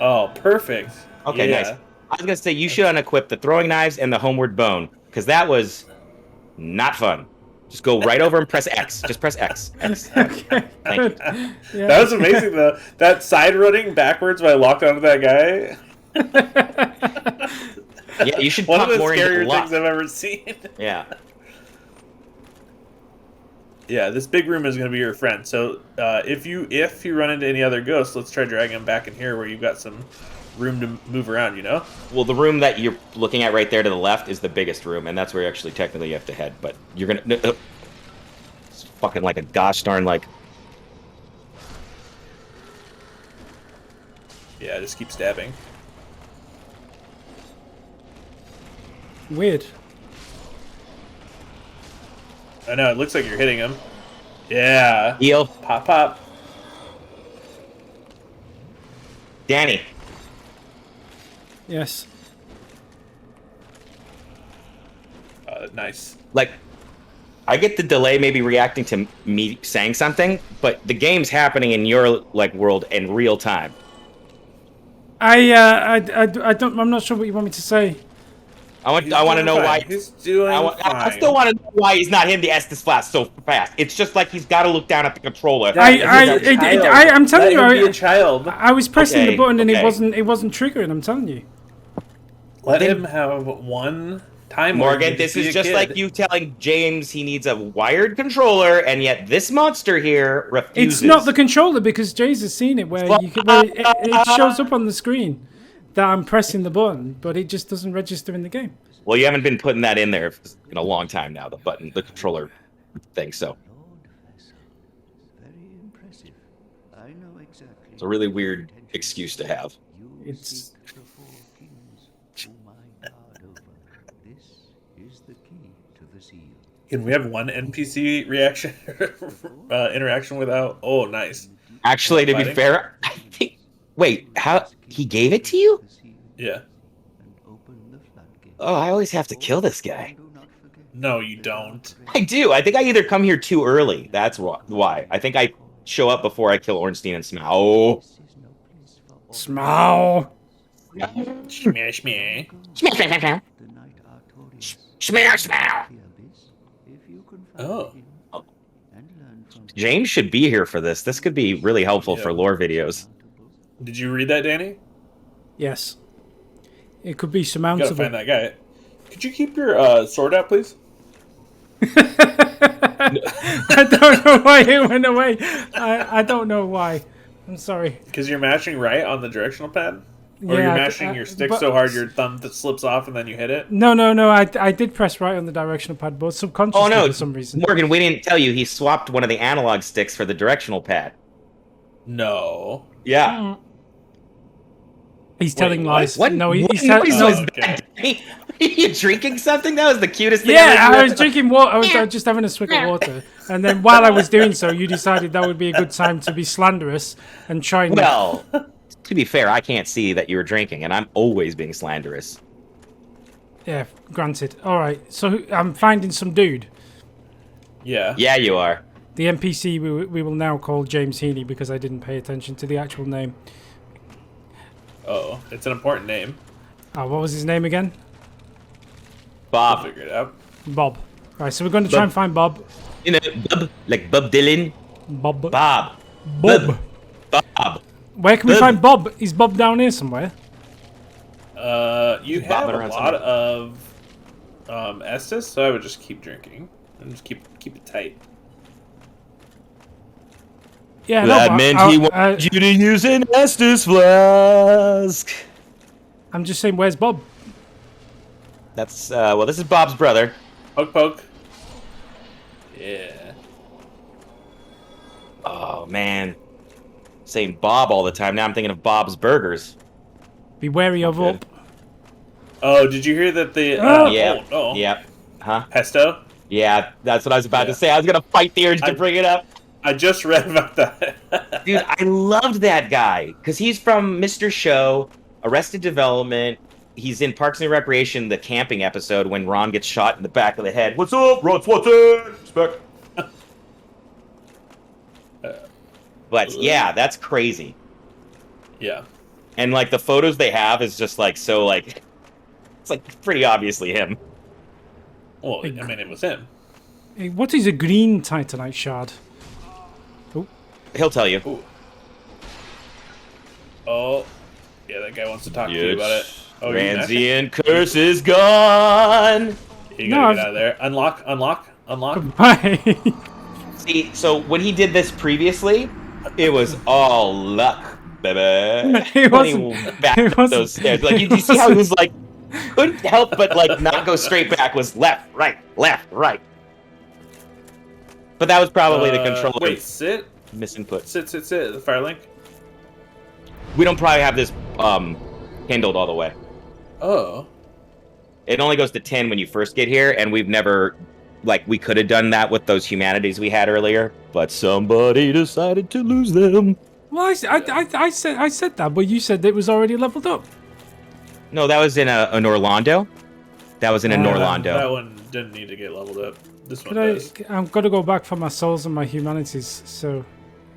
Oh, perfect. Okay, Yeah. nice. I was gonna say you should unequip the throwing knives and the homeward bone because that was not fun. Just go right over and press X. Just press X. X. Okay, Thank you. good. Yeah. That was amazing, though. That side running backwards when I locked onto that guy. Yeah, you should One of pop the more into scarier luck. things I've ever seen. Yeah. Yeah, this big room is going to be your friend. So if you run into any other ghosts, let's try dragging them back in here where you've got some room to move around, you know? Well, the room that you're looking at right there to the left is the biggest room, and that's where actually technically you have to head. But you're gonna. It's fucking like a gosh darn like. Yeah, just keep stabbing. Weird. I know, it looks like you're hitting him. Yeah. Heal. Pop, pop. Danny. Yes. Nice. Like, I get the delay maybe reacting to me saying something, but the game's happening in your like world in real time. I don't. I'm not sure what you want me to say. I want to know why. He's doing I still want to know why he's not hitting the Estus flash so fast. It's just like he's got to look down at the controller. I'm telling you, Let him be a child. I was pressing Okay, the button and okay. it wasn't triggering. I'm telling you. Let him have one time. where he Morgan, can this be is a just kid. like you telling James he needs a wired controller, and yet this monster here refuses. It's not the controller because Jayz has seen it where you can, where it shows up on the screen that I'm pressing the button, but it just doesn't register in the game. Well, you haven't been putting that in there in a long time now. The button, the controller thing. So Very impressive. I know exactly. it's a really weird excuse to have. It's The four kings whom I guard over. This is the key to the seal. Can we have one NPC reaction interaction without? Oh, nice. Actually, to be Fighting? fair, I think. Wait, how he gave it to you? Yeah. Oh, I always have to kill this guy. No, you don't. I do. I think I either come here too early. That's why. I think I show up before I kill Ornstein and Smow. Smell. Smash me. Smell. Oh. James should be here for this. This could be really helpful for lore videos. Did you read that, Danny? Yes. It could be Gotta surmountable. find that guy. Could you keep your sword out, please? I don't know why it went away. I don't know why. I'm sorry. Because you're mashing right on the directional pad? Or Yeah, you're mashing your stick but- so hard your thumb slips off and then you hit it? No. I did press right on the directional pad, but subconsciously Oh no, for some reason. Morgan, we didn't tell you he swapped one of the analog sticks for the directional pad. No. Yeah. He's telling what? lies. What? No, What he's noise telling. was No. that? Are you drinking something? That was the cutest thing. Yeah, I've I ever was drinking water. I was just having a swig of water, and then while I was doing so, you decided that would be a good time to be slanderous and try and. Well, to be fair, I can't see that you were drinking, and I'm always being slanderous. Yeah, granted. All right, so I'm finding some dude. Yeah. Yeah, you are. The NPC we will now call James Heaney because I didn't pay attention to the actual name. Oh, it's an important name. What was his name again? I'll Bob. figure it out. Bob. Right, so we're going to try and find Bob. You know, Bob, like Bob Dylan. Bob. Bob. Bob. Bob. Where can we Bob. find Bob? Is Bob down here somewhere? You He's have bobbing a around lot of Estus, so I would just keep drinking and just keep it tight. Yeah, That but meant he wanted you to use an Estus flask. I'm just saying, where's Bob? That's, well, this is Bob's brother. Poke poke. Yeah. Oh, man. Saying Bob all the time. Now I'm thinking of Bob's Burgers. Be wary of Good. up. Oh, did you hear that the Yeah. oh, Yeah. Huh? pesto? Yeah, that's what I was about Yeah. to say. I was going to fight the urge to I- bring it up. I just read about that. Dude, I loved that guy. Because he's from Mr. Show, Arrested Development. He's in Parks and Recreation, the camping episode when Ron gets shot in the back of the head. What's up, Ron Swanson? Respect. But yeah, that's crazy. Yeah. And like the photos they have is just like so like it's like pretty obviously him. Well, I mean, it was him. Hey, what is a green Titanite shard? He'll tell you. Ooh. Oh, yeah, that guy wants to talk to you about it. Oh, you Ranzian curse is gone. gotta No, get out of there. Unlock. Why? See, so when he did this previously, it was all luck, baby. It When he wasn't- back it up wasn't- those stairs. Like you it see how he was wasn't- like couldn't help but like not go straight back, was left, right. But that was probably the controller Wait, sit. misinput. The Firelink. We don't probably have this kindled all the way. Oh. It only goes to 10 when you first get here, and we've never, like, we could have done that with those humanities we had earlier, but somebody decided to lose them. Well, I said that, but you said it was already leveled up. No, that was in Anor Londo. That was in Anor Londo. That one didn't need to get leveled up. This one But does. I'm gonna go back for my souls and my humanities. So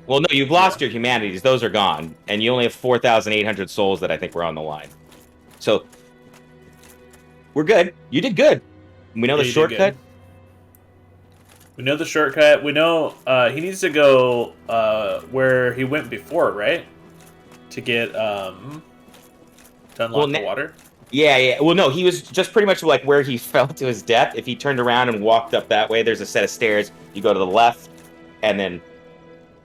Well, no, you've lost your humanities. Those are gone. And you only have 4,800 souls that I think were on the line. So, we're good. You did good. We know Yeah, the you did shortcut. good. We know the shortcut. We know he needs to go where he went before, right? To get to unlock the water. Yeah. Well, no, he was just pretty much like where he fell to his death. If he turned around and walked up that way, there's a set of stairs. You go to the left, and then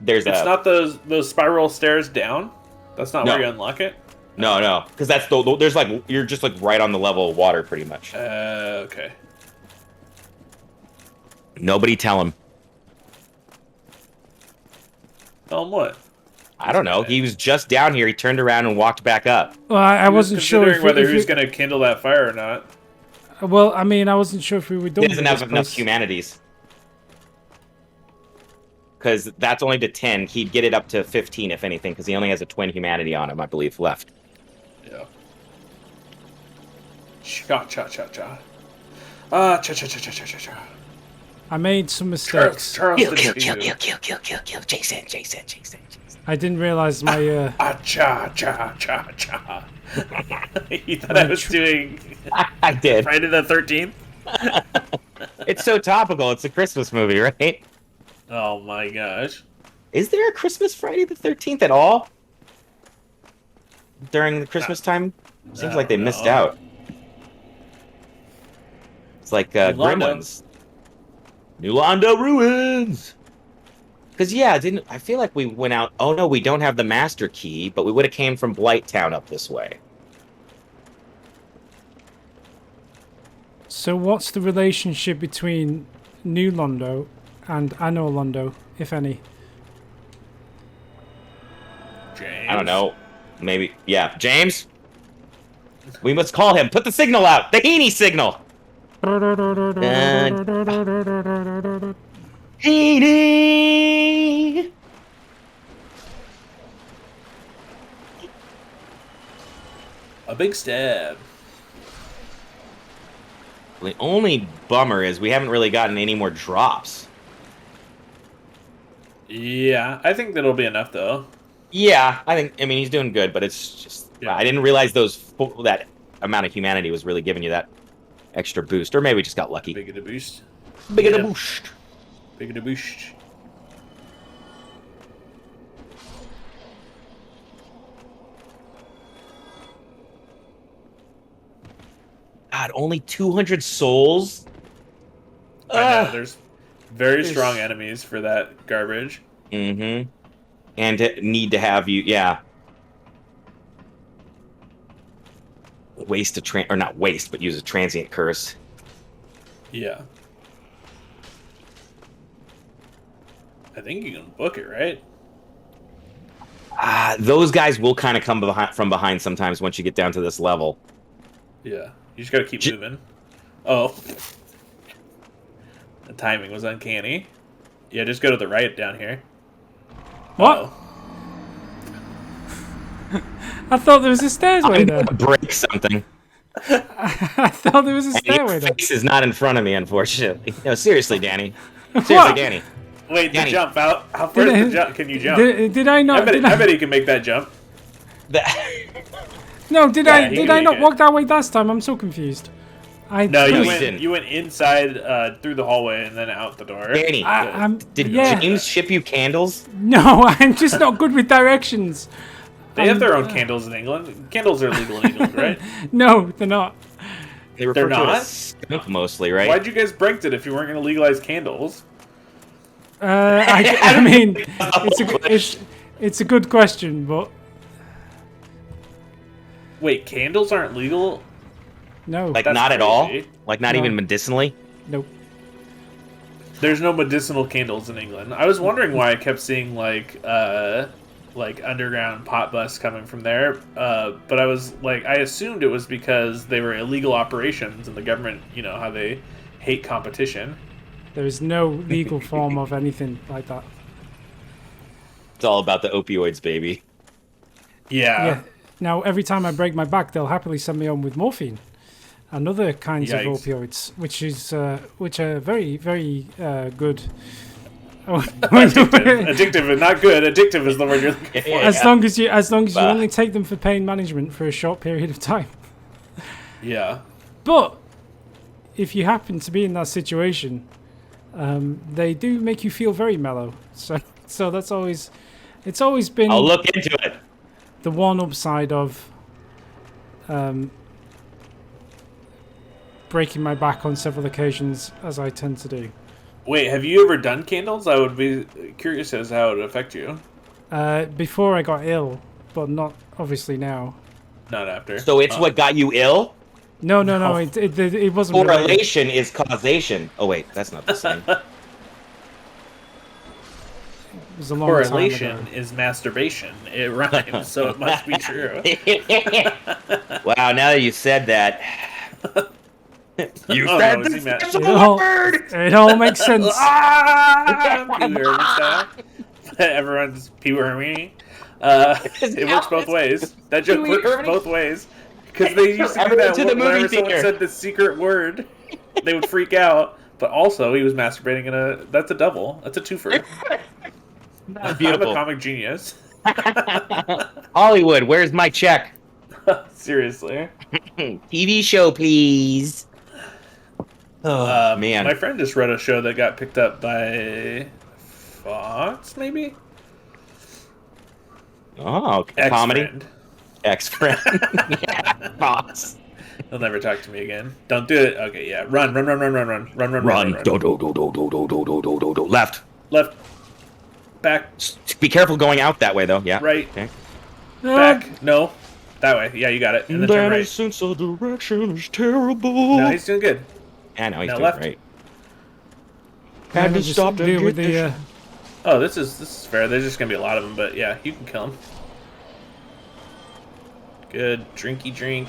there's It's not those spiral stairs down. That's not where you unlock it. No, because that's there's like you're just like right on the level of water, pretty much. Okay. Nobody tell him. Tell him what? I don't know. He was just down here. He turned around and walked back up. well, I wasn't sure Considering if whether if he was you- going to kindle that fire or not. Well, I mean, I wasn't sure if we were done. He doesn't with have this enough place. humanities. Because that's only to 10. He'd get it up to 15, if anything, because he only has a twin humanity on him, I believe, left. Yeah. Cha cha cha cha. Cha cha cha cha cha cha cha. I made some mistakes. Charles Kill, didn't kill, do. kill, kill, kill, kill, kill. Jason. I didn't realize my. Cha cha cha cha. You thought I was doing I did. Friday the 13th? It's so topical. It's a Christmas movie, right? Oh my gosh. Is there a Christmas Friday the 13th at all? During the Christmas time? Seems like they missed know. out. It's like Londo. Gremlins. New Londo Ruins! Because, yeah, I feel like we went out... Oh, no, we don't have the master key, but we would have came from Blighttown up this way. So, what's the relationship between New Londo and Anor Londo, if any? James. I don't know. Maybe... Yeah, James? We must call him. Put the signal out! The Heaney signal! Heaney! A big stab. The only bummer is we haven't really gotten any more drops. Yeah, I think that'll be enough though. Yeah, I mean, he's doing good, but it's just... Yeah. I didn't realize that amount of humanity was really giving you that extra boost. Or maybe we just got lucky. Big of a boost. Big of Yeah. the boost. Big of a boost. God, only 200 souls? I know, there's very strong enemies for that garbage. Mm-hmm. And need to have you... Yeah. Waste a or not waste, but use a transient curse. Yeah. I think you can book it, right? Those guys will kind of come from behind sometimes once you get down to this level. Yeah. You just gotta keep moving. Oh. The timing was uncanny. Yeah, just go to the right down here. What? Uh-oh. I thought there was a stairway I'm there. gonna break something. I thought there was a And stairway your there. face is not in front of me, unfortunately. No, seriously, Danny. Seriously, Danny. Wait, the Danny. jump. How far is the jump? Can you jump? Did I not? I bet he can make that jump. No, did Yeah, he I can not make it. walk that way last time? I'm so confused. No, No, you you went. didn't. You went inside through the hallway and then out the door. Danny, did yeah. James ship you candles? No, I'm just not good with directions. They have their own candles in England. Candles are legal in England, right? No, they're not. They refer They're to it not? as skunk mostly, right? Why'd you guys Brexit if you weren't going to legalize candles? I mean, it's a good question, but Wait, candles aren't legal? no, Like, That's not at all? crazy. Like, not No. even medicinally? nope. There's no medicinal candles in England. I was wondering why I kept seeing like underground pot busts coming from there, but I was like, I assumed it was because they were illegal operations and the government, you know, how they hate competition. There is no legal form of anything like that. It's all about the opioids, baby. Yeah. Now, every time I break my back, they'll happily send me home with morphine and other kinds of Yikes. opioids, which are very, very good. Addictive and not good. Addictive is the word you're looking for. As long as you Bah. only take them for pain management for a short period of time. Yeah. But if you happen to be in that situation, they do make you feel very mellow. So that's always, it's always been I'll look into it. the one upside of breaking my back on several occasions, as I tend to do. Wait, have you ever done candles? I would be curious as how it would affect you. Before I got ill, but not obviously now. Not after. So it's what got you ill? No, No. it wasn't related. Correlation is causation. Oh, wait, that's not the same. It was a long Correlation time ago. is masturbation. It rhymes, so it must be true. Wow, now that you said that, You Oh, said no, is he the mad? sensible word. It all makes sense. Ah! Pee Wee Herman style. Everyone's Pee Wee Herman. It works both ways. That joke Pee Wee works Herman? both ways. Because they used to do that To the movie whenever someone theater. said the secret word, they would freak out. But also, he was masturbating in a... That's a double. That's a twofer. I'm a Beautiful. comic genius. Hollywood, where's my check? Seriously. TV show, please. Oh, man. My friend just wrote a show that got picked up by Fox, maybe? Oh, comedy. Ex-friend. Ex-friend. Yeah, Fox. He'll never talk to me again. Don't do it. Okay, yeah. Run. Run. Do. Left. Left. Back. Be careful going out that way, though. Yeah. Right. Okay. Back. No. That way. Yeah, you got it. And then turn right. sense of direction is terrible. No, he's doing good. Yeah, no, he's Now doing left. great. Had to stop deal with the. Oh, this is fair. There's just gonna be a lot of them, but yeah, you can kill him. Good. Drinky drink.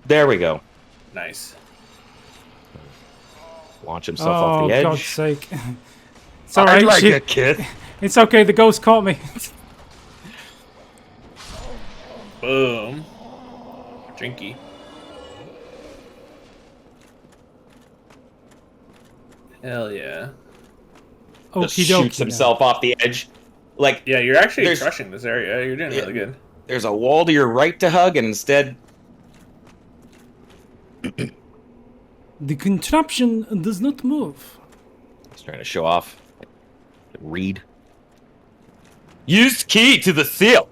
There we go. Nice. Launch himself off the edge. Oh, God's sake. It's alright, I like it, kid. It's okay, the ghost caught me. Boom. Drinky. Hell yeah. Just shoots himself off the edge. Like, Yeah, you're actually crushing this area. You're doing really good. there's a wall to your right to hug, and instead... The contraption does not move. He's trying to show off. Read. Use key to the seal.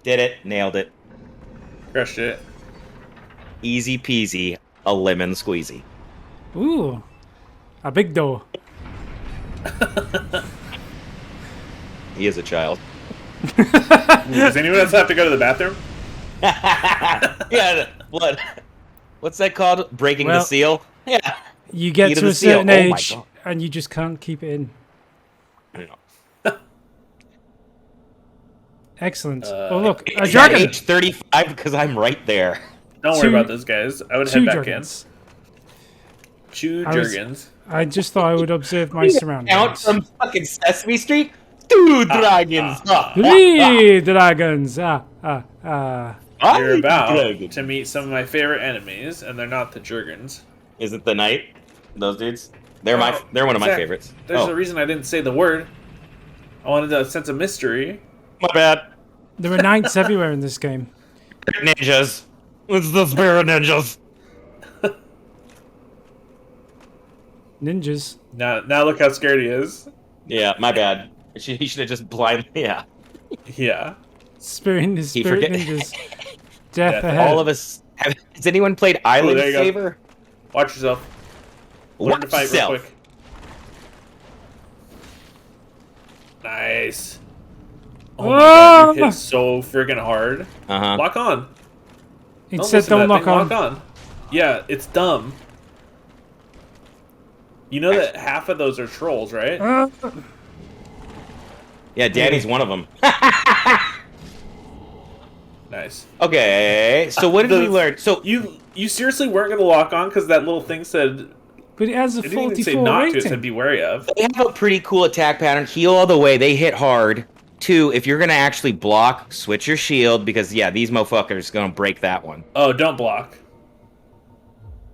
Did it. Nailed it. Crushed it. Easy peasy. A lemon squeezy. Ooh. A big door. He is a child. Does anyone else have to go to the bathroom? Yeah, what? What's that called? Breaking the seal? Yeah. You get Key to the a certain seal. Oh my age, God. and you just can't keep it in. Excellent. Oh, look, a dragon! Age 35 because I'm right there. Don't worry about those guys. I would head back dragons. in. Two Jurgens. I just thought I would observe my surroundings. Out from fucking Sesame Street? Two dragons. Three dragons. You're about to meet some of my favorite enemies, and they're not the Jurgens. Is it the knight? Those dudes? They're one of my favorites. There's a reason I didn't say the word. I wanted a sense of mystery. My bad. There are knights everywhere in this game. Ninjas. It's the spirit ninjas. Ninjas. Now look how scared he is. Yeah, my bad. He should have just blindly. Yeah. Yeah. Spirit ninjas. Death ahead. All of us. Has anyone played Island there you go. Saver? Watch yourself. Learn to fight real quick. Nice. Oh my god, you hit so friggin' hard. Lock on. It said don't lock on. Lock on. Yeah, it's dumb. You know that half of those are trolls, right? Yeah, Daddy's one of them. Nice. Okay, so what did we learn? So you seriously weren't gonna lock on because that little thing said. But it has a It didn't even say 44 not rating. to. It said be wary of. they have a pretty cool attack pattern. Heal all the way. They hit hard. 2, if you're gonna actually block, switch your shield because yeah, these motherfuckers gonna break that one. Oh, don't block.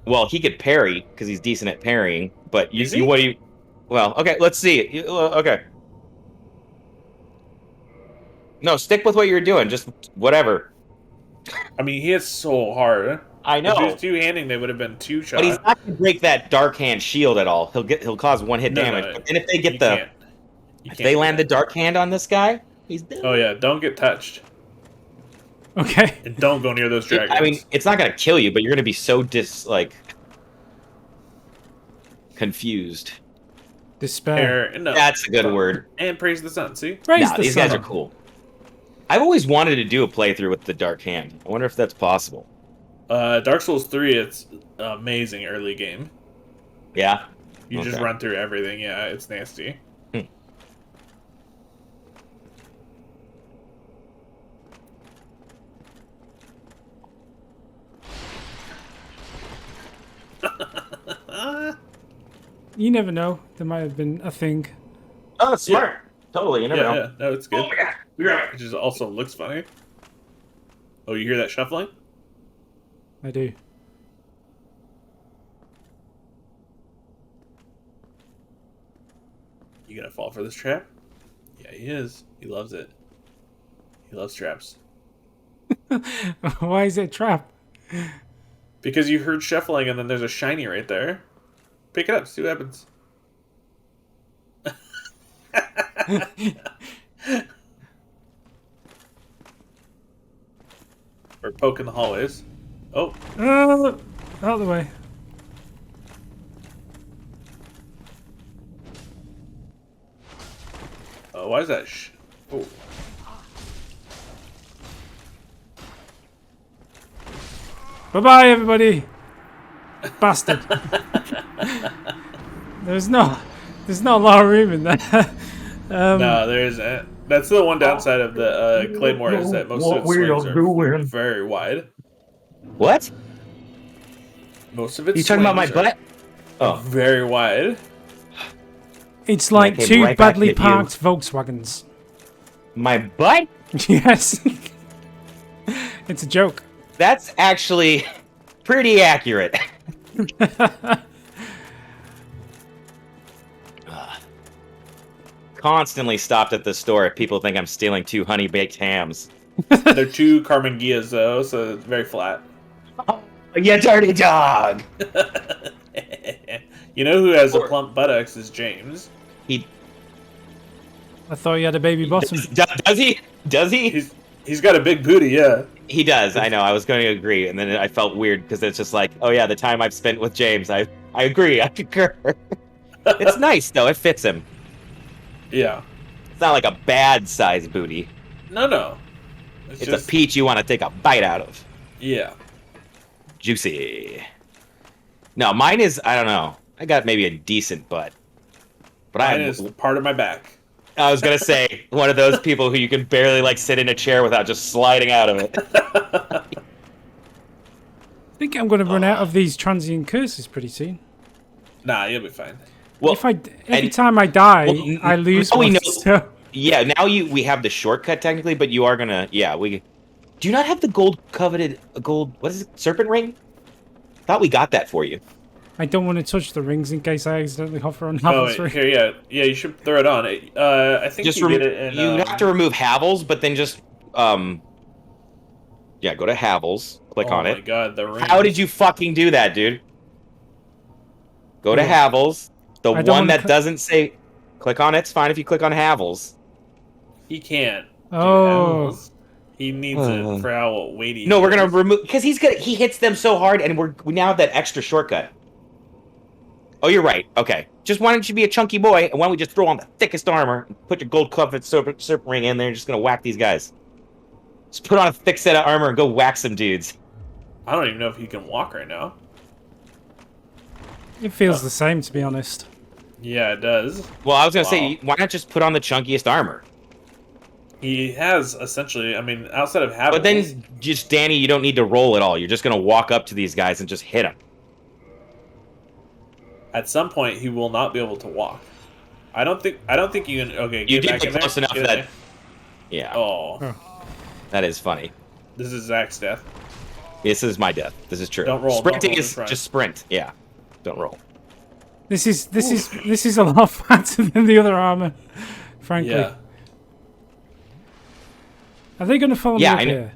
Well, he could parry because he's decent at parrying. But Is he? Well, okay, let's see. Okay. No, stick with what you're doing. Just whatever. I mean, he hits so hard. I know. If he was two-handing, they would have been two shots. But he's not gonna break that dark hand shield at all. He'll cause 1 hit damage. No. And if they get You if can't they do land that. the dark hand on this guy, he's dead. Oh yeah, don't get touched. Okay. And don't go near those dragons. I mean, it's not gonna kill you, but you're gonna be so confused. Despair. No. That's a good word. And praise the sun, see? Praise the These sun. guys are cool. I've always wanted to do a playthrough with the dark hand. I wonder if that's possible. Dark Souls 3, it's amazing early game. Yeah? You just run through everything, yeah, it's nasty. You never know. There might have been a thing. Oh, smart. Totally, you never know. Yeah, no, it's good. Oh my god. Yeah. It just also looks funny. Oh, you hear that shuffling? I do. You gonna fall for this trap? Yeah, he is. He loves it. He loves traps. Why is it a trap? Because you heard shuffling and then there's a shiny right there. Pick it up, see what happens. Or poke in the hallways. Oh, Out of the way. why is that? Oh, Bye-bye, everybody. Bastard. There's not a lot of room in there. no, there isn't. That's the one downside of the Claymore is that most of its swings are very wide. What? Most of its You talking about my swings are butt? Oh. very wide. It's like came two right back badly at you. parked Volkswagens. My butt? Yes. It's a joke. That's actually pretty accurate. Constantly stopped at the store if people think I'm stealing 2 honey-baked hams. They're two Carmen Gias though, so it's very flat. You dirty dog! You know who has a plump buttocks is James. He I thought you had a baby bottom. does he? Does he? He's got a big booty, yeah. He does. I know. I was going to agree, and then I felt weird because it's just like, oh yeah, the time I've spent with James, I agree. I concur. It's nice though. It fits him. Yeah. It's not like a bad size booty. No. It's a peach you want to take a bite out of. Yeah. Juicy. No, mine is, I don't know. I got maybe a decent butt. But Mine is part of my back. I was going to say, one of those people who you can barely like sit in a chair without just sliding out of it. I think I'm going to run out of these transient curses pretty soon. Nah, you'll be fine. Well, Every time I die, I lose we one. know. So. Yeah, now we have the shortcut technically, but you are gonna. Yeah, we. Do you not have the coveted gold? What is it? Serpent ring? Thought we got that for you. I don't want to touch the rings in case I accidentally hover on Oh, Havel's ring. here, yeah, you should throw it on. I think Just you did it in. you have to remove Havel's, but then just yeah, go to Havel's, click on it. Oh my god, the ring. How did you fucking do that, dude? Go to Havel's, the one that doesn't say. Click on it. It's fine if you click on Havel's. He can't. Oh. Havel's. He needs it for how weighty. No, he we're gonna is. remove because he hits them so hard, and we now have that extra shortcut. Oh, you're right. Okay, just why don't you be a chunky boy, and why don't we just throw on the thickest armor, and put your gold covered serpent ring in there, and just gonna whack these guys. Just put on a thick set of armor and go whack some dudes. I don't even know if he can walk right now. It feels the same, to be honest. Yeah, it does. Well, I was gonna say, why not just put on the chunkiest armor? He has essentially. I mean, outside of Havel's. But then, just Danny, you don't need to roll at all. You're just gonna walk up to these guys and just hit them. At some point, he will not be able to walk. I don't think you can. Okay, You get did back in get close there. enough Get in that. there. Yeah, Oh, that is funny. this is Zach's death. This is my death. This is true. Don't roll, Sprinting don't roll is in front. just sprint. Yeah, don't roll. This is a lot faster than the other armor, frankly. Yeah. Are they going to follow me Yeah, up I know. here?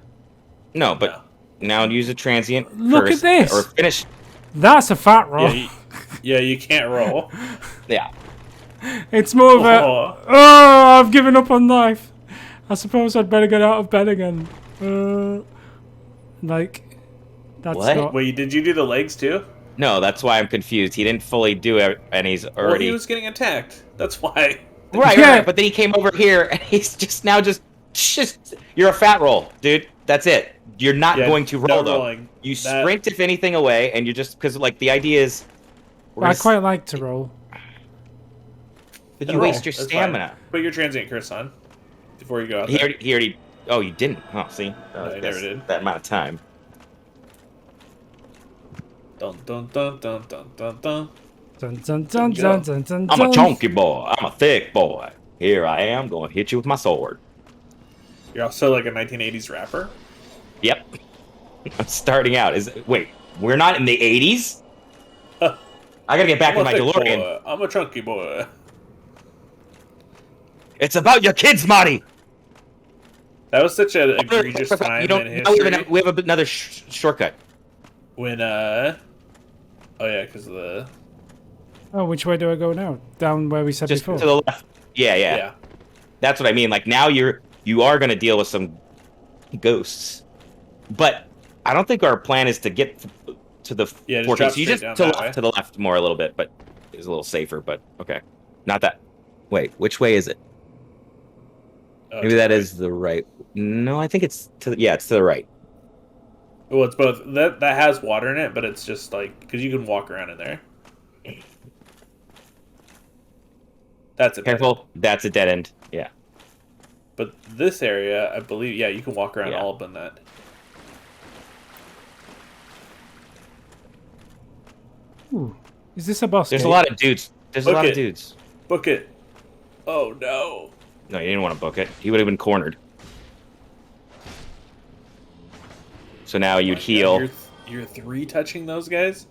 No, but now use a transient. Look curse, at this! Or finish. That's a fat roll. Yeah, you can't roll. Yeah. It's more of a, Oh. I've given up on life. I suppose I'd better get out of bed again. Like, that's What? not... Wait, did you do the legs too? No, that's why I'm confused. He didn't fully do it, and he's Well, already. he was getting attacked. That's why. Right, Yeah. right. But then he came over here, and he's just now just. You're a fat roll, dude. That's it. You're not Yeah, going to no roll though. rolling. You That- sprint if anything away, and you just because like the idea is. we're I gonna quite like to roll. But Then you roll. waste your That's stamina. fine. Put your transient curse on before you go out He there. already. Oh, you didn't. Oh, see. No, he That's never did. That amount of time. Dun dun dun dun dun dun dun. Dun, dun, dun, dun, dun, dun, I'm a dun. chunky boy. I'm a thick boy. Here I am, going to hit you with my sword. You're also like a 1980s rapper. Yep. I'm starting out. Wait, we're not in the 80s? I gotta get back I'm in a my thick DeLorean. boy. I'm a chunky boy. It's about your kids, Marty. That was such an egregious time in history. We have another shortcut. When oh yeah, because of the Oh, which way do I go now? Down where we said Just before. to the left. Yeah. That's what I mean. Like now you are going to deal with some ghosts, but I don't think our plan is to get to the just fortress. drop You straight just down to the left more a little bit, but it's a little safer. But okay, not that. Wait, which way is it? Maybe that is the right. No, I think it's it's to the right. Well, it's both. That has water in it, but it's just like because you can walk around in there. That's a dead Careful, that's a dead end. Yeah. end. But this area, I believe, you can walk around all up in that. Ooh. Is this a boss? There's gate? a lot of dudes. There's a lot of dudes. Book it. Oh no. No, you didn't want to book it. He would have been cornered. So now you'd heal. You're 3 touching those guys?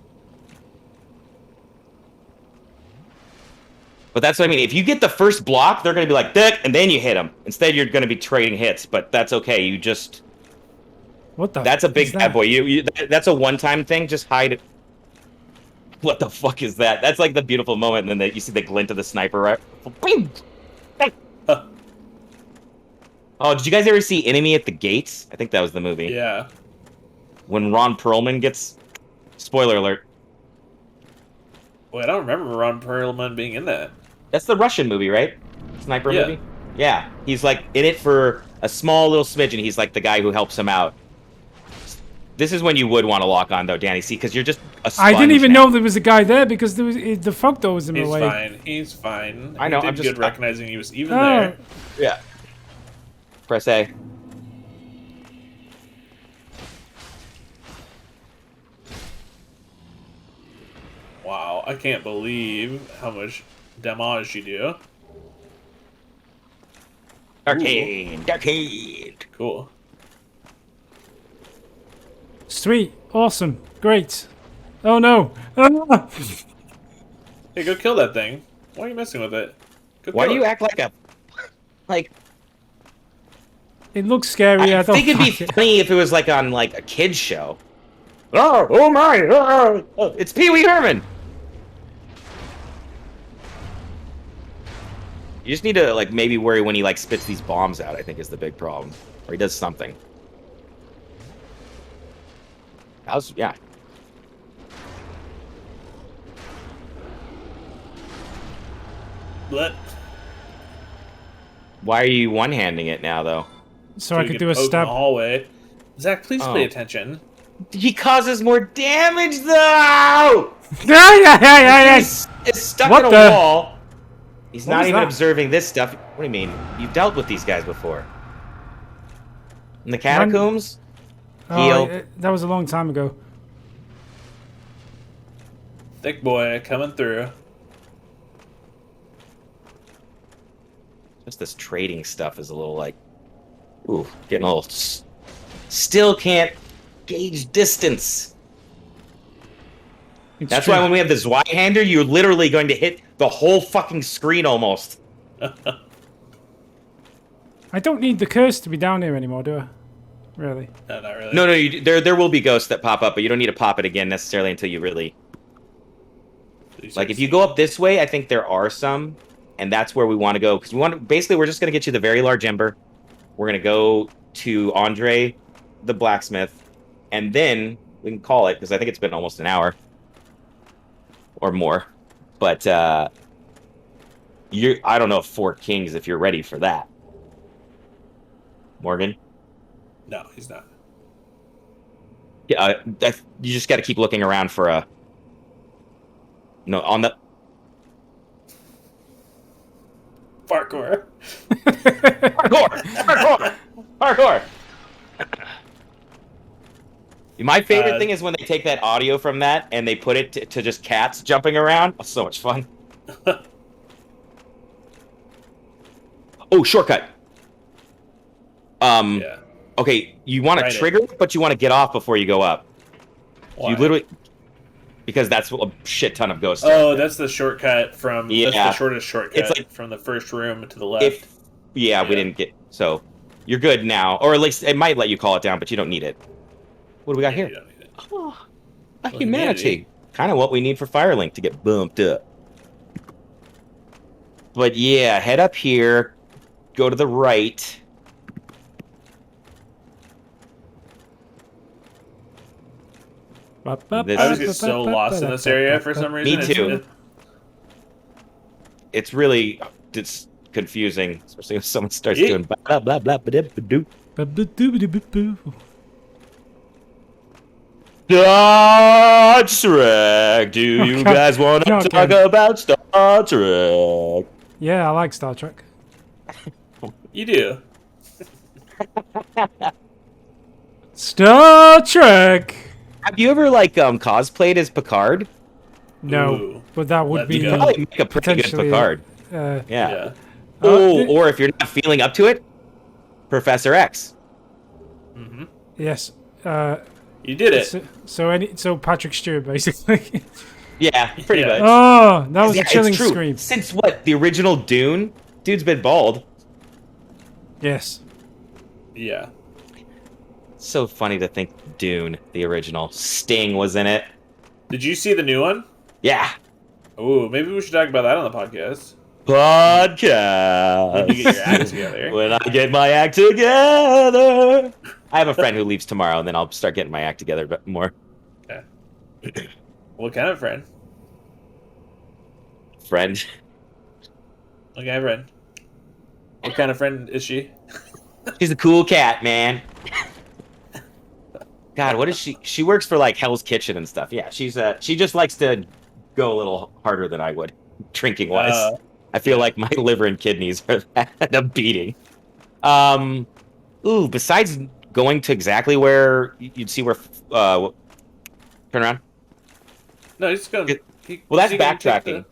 But that's what I mean. If you get the first block, they're going to be like, dick, and then you hit them. Instead, you're going to be trading hits, but that's okay. You just... What the? That's a big is that? bad boy. That's a one-time thing. Just hide it. What the fuck is that? That's like the beautiful moment, and then you see the glint of the sniper rifle. Bing! Huh. Oh, did you guys ever see Enemy at the Gates? I think that was the movie. Yeah. When Ron Perlman gets... Spoiler alert. Wait, I don't remember Ron Perlman being in that. That's the Russian movie, right? Sniper movie? Yeah. He's like in it for a small little smidge, and he's like the guy who helps him out. This is when you would want to lock on, though, Danny. See, because you're just a sponge I didn't even now. know there was a guy there because there was the fog door was in my way. He's fine. I know, He I'm did just- good recognizing he was even Oh. there. Yeah. Press A. Wow, I can't believe how much damage you do. Arcade. Arcade. Cool. Sweet, awesome, great. Oh no! Ah! Hey, go kill that thing. Why are you messing with it? Go Why do kill you it. act like a... Like... It looks scary. I, I don't think it'd be like it. funny if it was like on like a kid's show. Oh my! It's Pee Wee Herman. You just need to like maybe worry when he like spits these bombs out. I think is the big problem, or he does something. Yeah. Let. Why are you one-handing it now, though? So I you could can do a poke in stab. the hallway. Zach, please Oh. pay attention. He causes more damage, though. Yeah. He's stuck What in a the- wall. He's What not was even that? observing this stuff. What do you mean? You've dealt with these guys before. In the catacombs? Heal. That was a long time ago. Thick boy coming through. Just this trading stuff is a little like... Ooh, getting a little... Still can't gauge distance. It's That's true. why when we have the Zweihander, you're literally going to hit the whole fucking screen almost. I don't need the curse to be down here anymore, do I? Really? No, not really. No, there will be ghosts that pop up, but you don't need to pop it again necessarily until you really... These Like, are if you go up this way, I think there are some, and that's where we want to go. Because we want to... Basically, we're just going to get you the very large ember. We're going to go to Andre, the blacksmith, and then we can call it, because I think it's been almost an hour. Or more. But, I don't know if Four Kings, if you're ready for that. Morgan? No, he's not. Yeah, you just got to keep looking around for a... No, on the... Parkour. Parkour! Parkour! Parkour! My favorite thing is when they take that audio from that and they put it to just cats jumping around. Oh, so much fun. Oh, shortcut. Yeah. Okay, you want to trigger it, but you want to get off before you go up. Why? You literally... Because that's a shit ton of ghosts. Oh, that's the shortcut from... Yeah. That's the shortest shortcut It's like, from the first room to the left. We didn't get... So, you're good now. Or at least it might let you call it down, but you don't need it. What do we got here? You don't need it. Oh, a humanity. Kind of what we need for Firelink to get bumped up. But yeah, head up here. Go to the right. I was just so lost in this area for some reason. Me too. It's really confusing, especially if someone starts doing blah blah blah blah blah. Star Trek. Do you guys want to talk about Star Trek? Yeah, I like Star Trek. You do. Star Trek. Have you ever cosplayed as Picard? No, Ooh. but that would be Probably make a pretty good Picard. Yeah. Yeah. Or if you're not feeling up to it, Professor X. Mm-hmm. Yes. You did it. So Patrick Stewart, basically. Yeah, pretty much. Oh, that was a chilling scream. Since what? The original Dune? Dude's been bald. Yes. Yeah. So funny to think Dune, the original. Sting was in it. Did you see the new one? Yeah. Ooh, maybe we should talk about that on the podcast. Podcast. When you get your act together. When I get my act together. I have a friend who leaves tomorrow, and then I'll start getting my act together but more. Okay. What kind of friend? Friend. What kind of friend? What kind of friend is she? She's a cool cat, man. God, what is she? She works for Hell's Kitchen and stuff. Yeah, she just likes to go a little harder than I would, drinking wise. I feel like my liver and kidneys are at a beating. Besides going to exactly where you'd see where, turn around. No, he's going. Well, that's backtracking.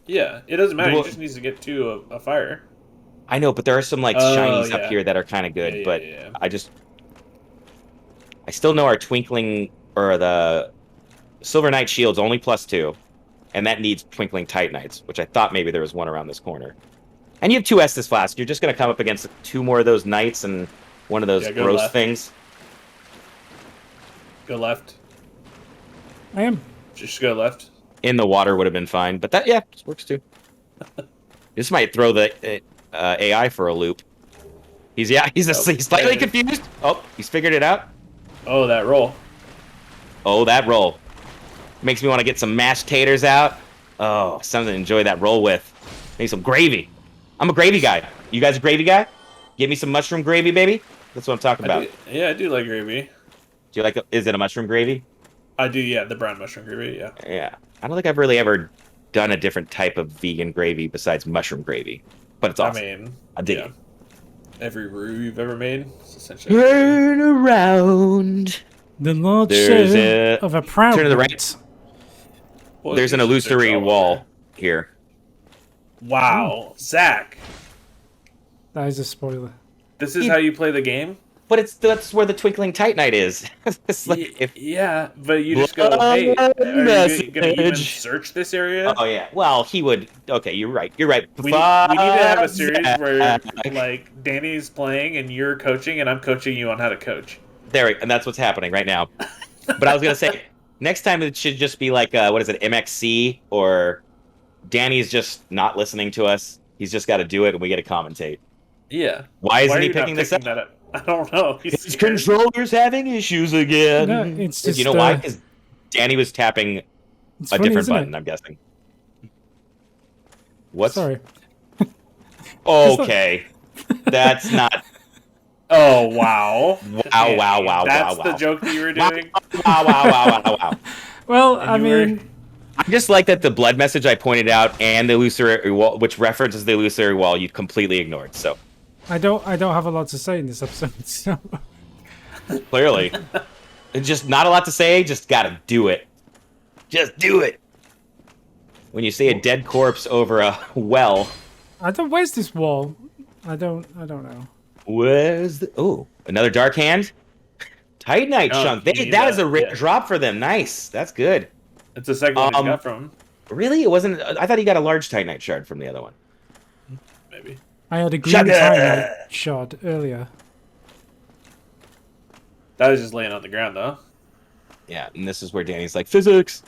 Yeah, it doesn't matter. He just needs to get to a fire. I know, but there are some shinies up here that are kind of good. But yeah. I still know our Twinkling or the Silver Knight shield's only +2, and that needs Twinkling Titanites, which I thought maybe there was one around this corner. And you have 2 Estus Flask. You're just going to come up against 2 more of those knights and one of those gross left. things. Go left. I am. Just go left. In the water would have been fine, but that this works too. This might throw the AI for a loop. He's slightly confused. Oh, he's figured it out. Oh, that roll. Oh, that roll. Makes me want to get some mashed taters out. Oh, something to enjoy that roll with. Maybe some gravy. I'm a gravy guy. You guys a gravy guy? Give me some mushroom gravy, baby. That's what I'm talking about. I do like gravy. Do you like? Is it a mushroom gravy? I do, yeah. The brown mushroom gravy, yeah. Yeah. I don't think I've really ever done a different type of vegan gravy besides mushroom gravy. But it's awesome. I dig it. Every roux you've ever made, it's essentially. Turn around. The lordship of a proud. Turn to the right. Well, there's an illusory wall here. Wow, Zach. That is a spoiler. This is how you play the game? But that's where the Twinkling Titanite is. Yeah, but you just go, hey, are you going to even search this area? Oh, yeah. Well, he would. Okay, you're right. You're right. We need to have a series where, Danny's playing and you're coaching, and I'm coaching you on how to coach. And that's what's happening right now. But I was going to say, next time it should just be MXC, or Danny's just not listening to us. He's just got to do it, and we get to commentate. Yeah. Why isn't he picking this up? I don't know. His controller's having issues again. No, it's just, you know why? Because Danny was tapping a different button, I'm guessing. What? Sorry. Okay. That's not... Oh, wow. Wow. That's the joke that you were doing? Wow. Well, I mean... I just like that the blood message I pointed out and the illusory wall, which references the illusory wall, you completely ignored, so... I don't have a lot to say in this episode, so... Clearly. Just not a lot to say. Just gotta do it. Just do it. When you see a dead corpse over a well. Where's this wall? I don't know. Where's the... Oh, another dark hand? Titanite chunk. That is a rare drop for them. Nice. That's good. It's the second one he got from. Really? It wasn't... I thought he got a large Titanite shard from the other one. Maybe. I had a green Titanite shard earlier. That was just laying on the ground, though. Yeah, and this is where Danny's like, physics.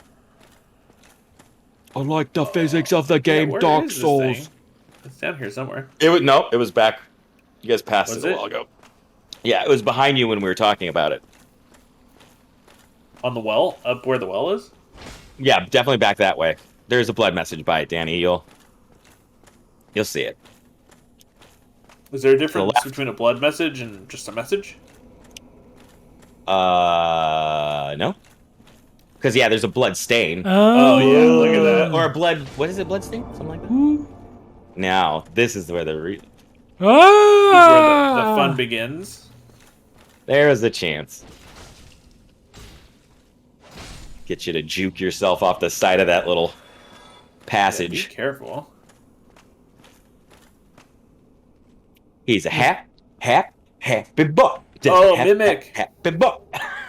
I like the physics of the game, Dark Souls. It's down here somewhere. It was back. You guys passed it a while ago. Yeah, it was behind you when we were talking about it. On the well? Up where the well is? Yeah, definitely back that way. There's a blood message by it, Danny. You'll see it. Is there a difference between a blood message and just a message? No. Because, yeah, there's a blood stain. Oh, yeah, look at that. Or a blood... What is it, blood stain? Something like that? Now, this is where the... This is where the fun begins. There's a chance. Get you to juke yourself off the side of that little passage. Yeah, be careful. He's a happy buck. Oh, mimic. Happy buck.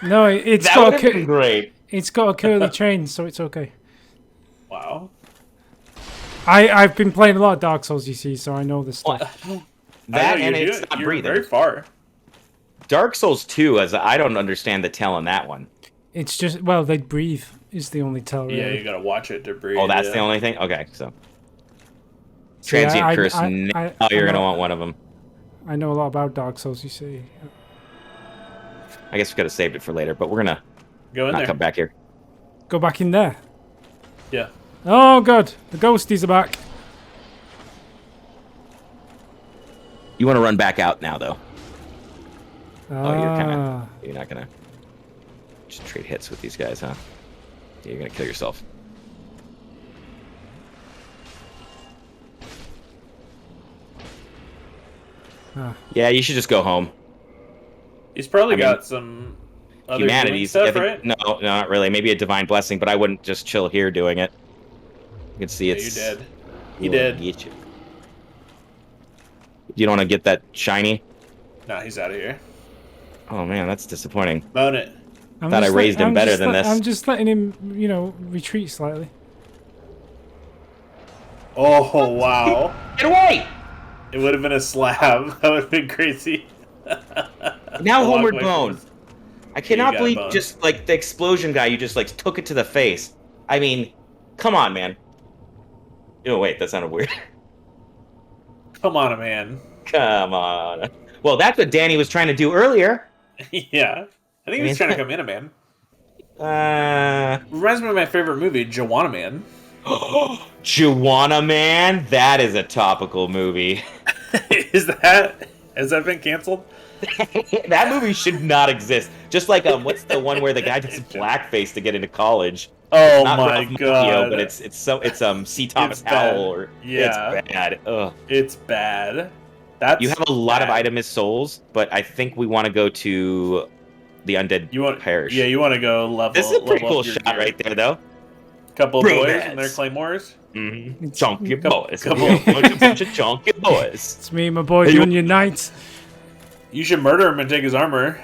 No, it's that got been great. It's got a curly chain, so it's okay. Wow. I've been playing a lot of Dark Souls, you see, so I know this stuff. That and it's not breathing. Very far. Dark Souls 2, as I don't understand the tell on that one. It's just, well, they breathe is the only tell, really. Yeah, you gotta watch it to breathe. Oh, that's the only thing? Okay, so. Transient curse, now you're going to want one of them. I know a lot about Dark Souls, you see. I guess we could have saved it for later, but we're going to not come back here. Go back in there. Yeah. Oh, good. The ghosties are back. You want to run back out now, though. You're not gonna just trade hits with these guys, huh? You're gonna kill yourself. Yeah, you should just go home. He's probably got some other humanities stuff, right? No, not really. Maybe a divine blessing, but I wouldn't just chill here doing it. You can see it's... You're dead. He did. Get you. You don't want to get that shiny? Nah, he's out of here. Oh man, that's disappointing. Bone it. Thought I raised him better than this. I'm just letting him, retreat slightly. Oh, wow. Get away! It would have been a slab. That would have been crazy. Now Homeward Bone. I cannot believe just, like, the explosion guy, you just, like, took it to the face. I mean, come on, man. Oh, wait, that sounded weird. Come on, man. Come on. Well, that's what Danny was trying to do earlier. Yeah. I think he was trying to come in a man. Reminds me of my favorite movie, Joanna Man. Joanna Man? That is a topical movie. Has that been canceled? That movie should not exist. Just like what's the one where the guy does blackface to get into college? Oh not my god! But it's C. Thomas Howell. Or yeah, it's bad. Ugh. It's bad. You have a lot of itemist souls, but I think we want to go to the Undead Parish. Yeah, you want to go level. This is a pretty cool shot right there, though. Couple of boys and their claymores. Mm-hmm. Chunky boys. A bunch of chunky boys. It's me and my boy, the Onion Knight. You should murder him and take his armor.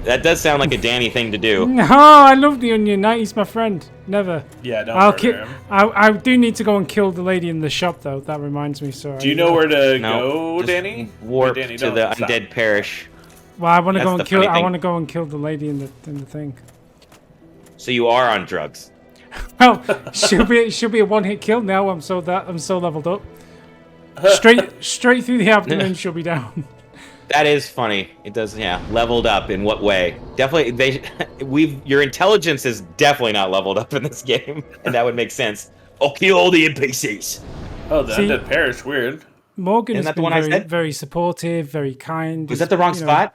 That does sound like a Danny thing to do. No, I love the Onion Knight. He's my friend. Never. Yeah, don't murder him. I do need to go and kill the lady in the shop, though. That reminds me. So. Do you know where to go, Danny? Warp to the Undead Parish. Well, I want to go and kill. I want to go and kill the lady in the thing. So you are on drugs. Well, she'll be a one-hit kill now. I'm so leveled up. Straight through the abdomen, she'll be down. That is funny. It does, yeah. Leveled up in what way? Definitely, your intelligence is definitely not leveled up in this game, and that would make sense. I'll kill all the NPCs. Oh, the Undead Parish, weird. Morgan has been very supportive, very kind. Was that the wrong spot?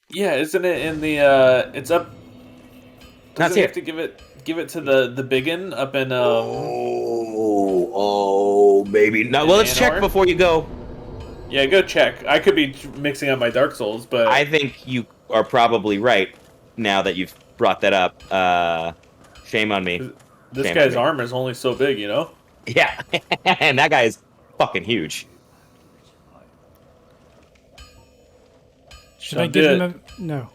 Yeah, isn't it in the? It's up. Doesn't Not have to give it to the biggin up in. Maybe. No, well, let's check before you go. Yeah, go check. I could be mixing up my Dark Souls, but I think you are probably right. now that you've brought that up. Shame on me. This Shame guy's on me. armor is only so big, you know? Yeah, and that guy is fucking huge. Should I Don't give do him it. a no?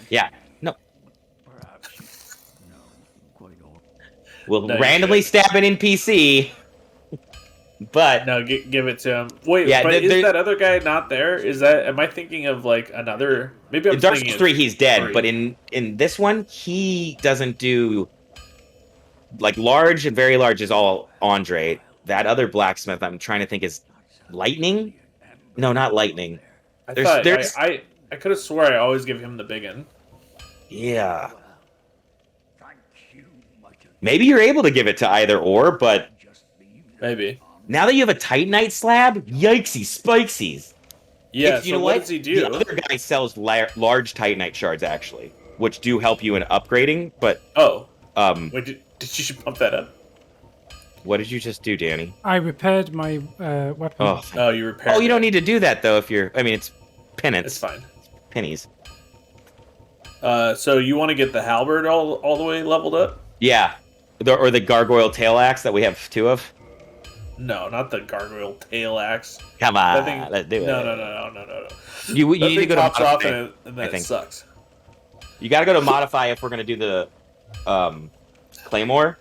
Yeah, no. No, quite all. We'll No, you randomly shouldn't. stab an NPC, but No, give it to him. Wait, Yeah, but is there- that other guy not there? Is that? Am I thinking of like another? Maybe I'm in Dark thinking Souls of 3 he's dead, 3. but in this one he doesn't do like large and very large is all Andre. That other blacksmith I'm trying to think is lightning. No, not lightning. I There's thought there's I could have swore I always give him the big one. yeah. Thank you, Michael. Maybe you're able to give it to either or, but Just leave them. Maybe. now that you have a Titanite slab, yikesy spikesies. Yeah. If- So what does he do? The other guy sells large Titanite shards actually, which do help you in upgrading. But Oh, um, wait, did you pump that up? what did you just do, Danny? I repaired my weapon. Oh, Oh, you repaired. oh, you don't it. need to do that though. If you're, I mean, it's penance. It's fine. Pennies. So you want to get the halberd all the way leveled up? Yeah, or the gargoyle tail axe that we have 2 of. No, not the gargoyle tail axe. Come That on, thing. let's do it. No. You That need to thing go to pops off modify. and then I it think. sucks. You got to go to modify if we're gonna do the claymore.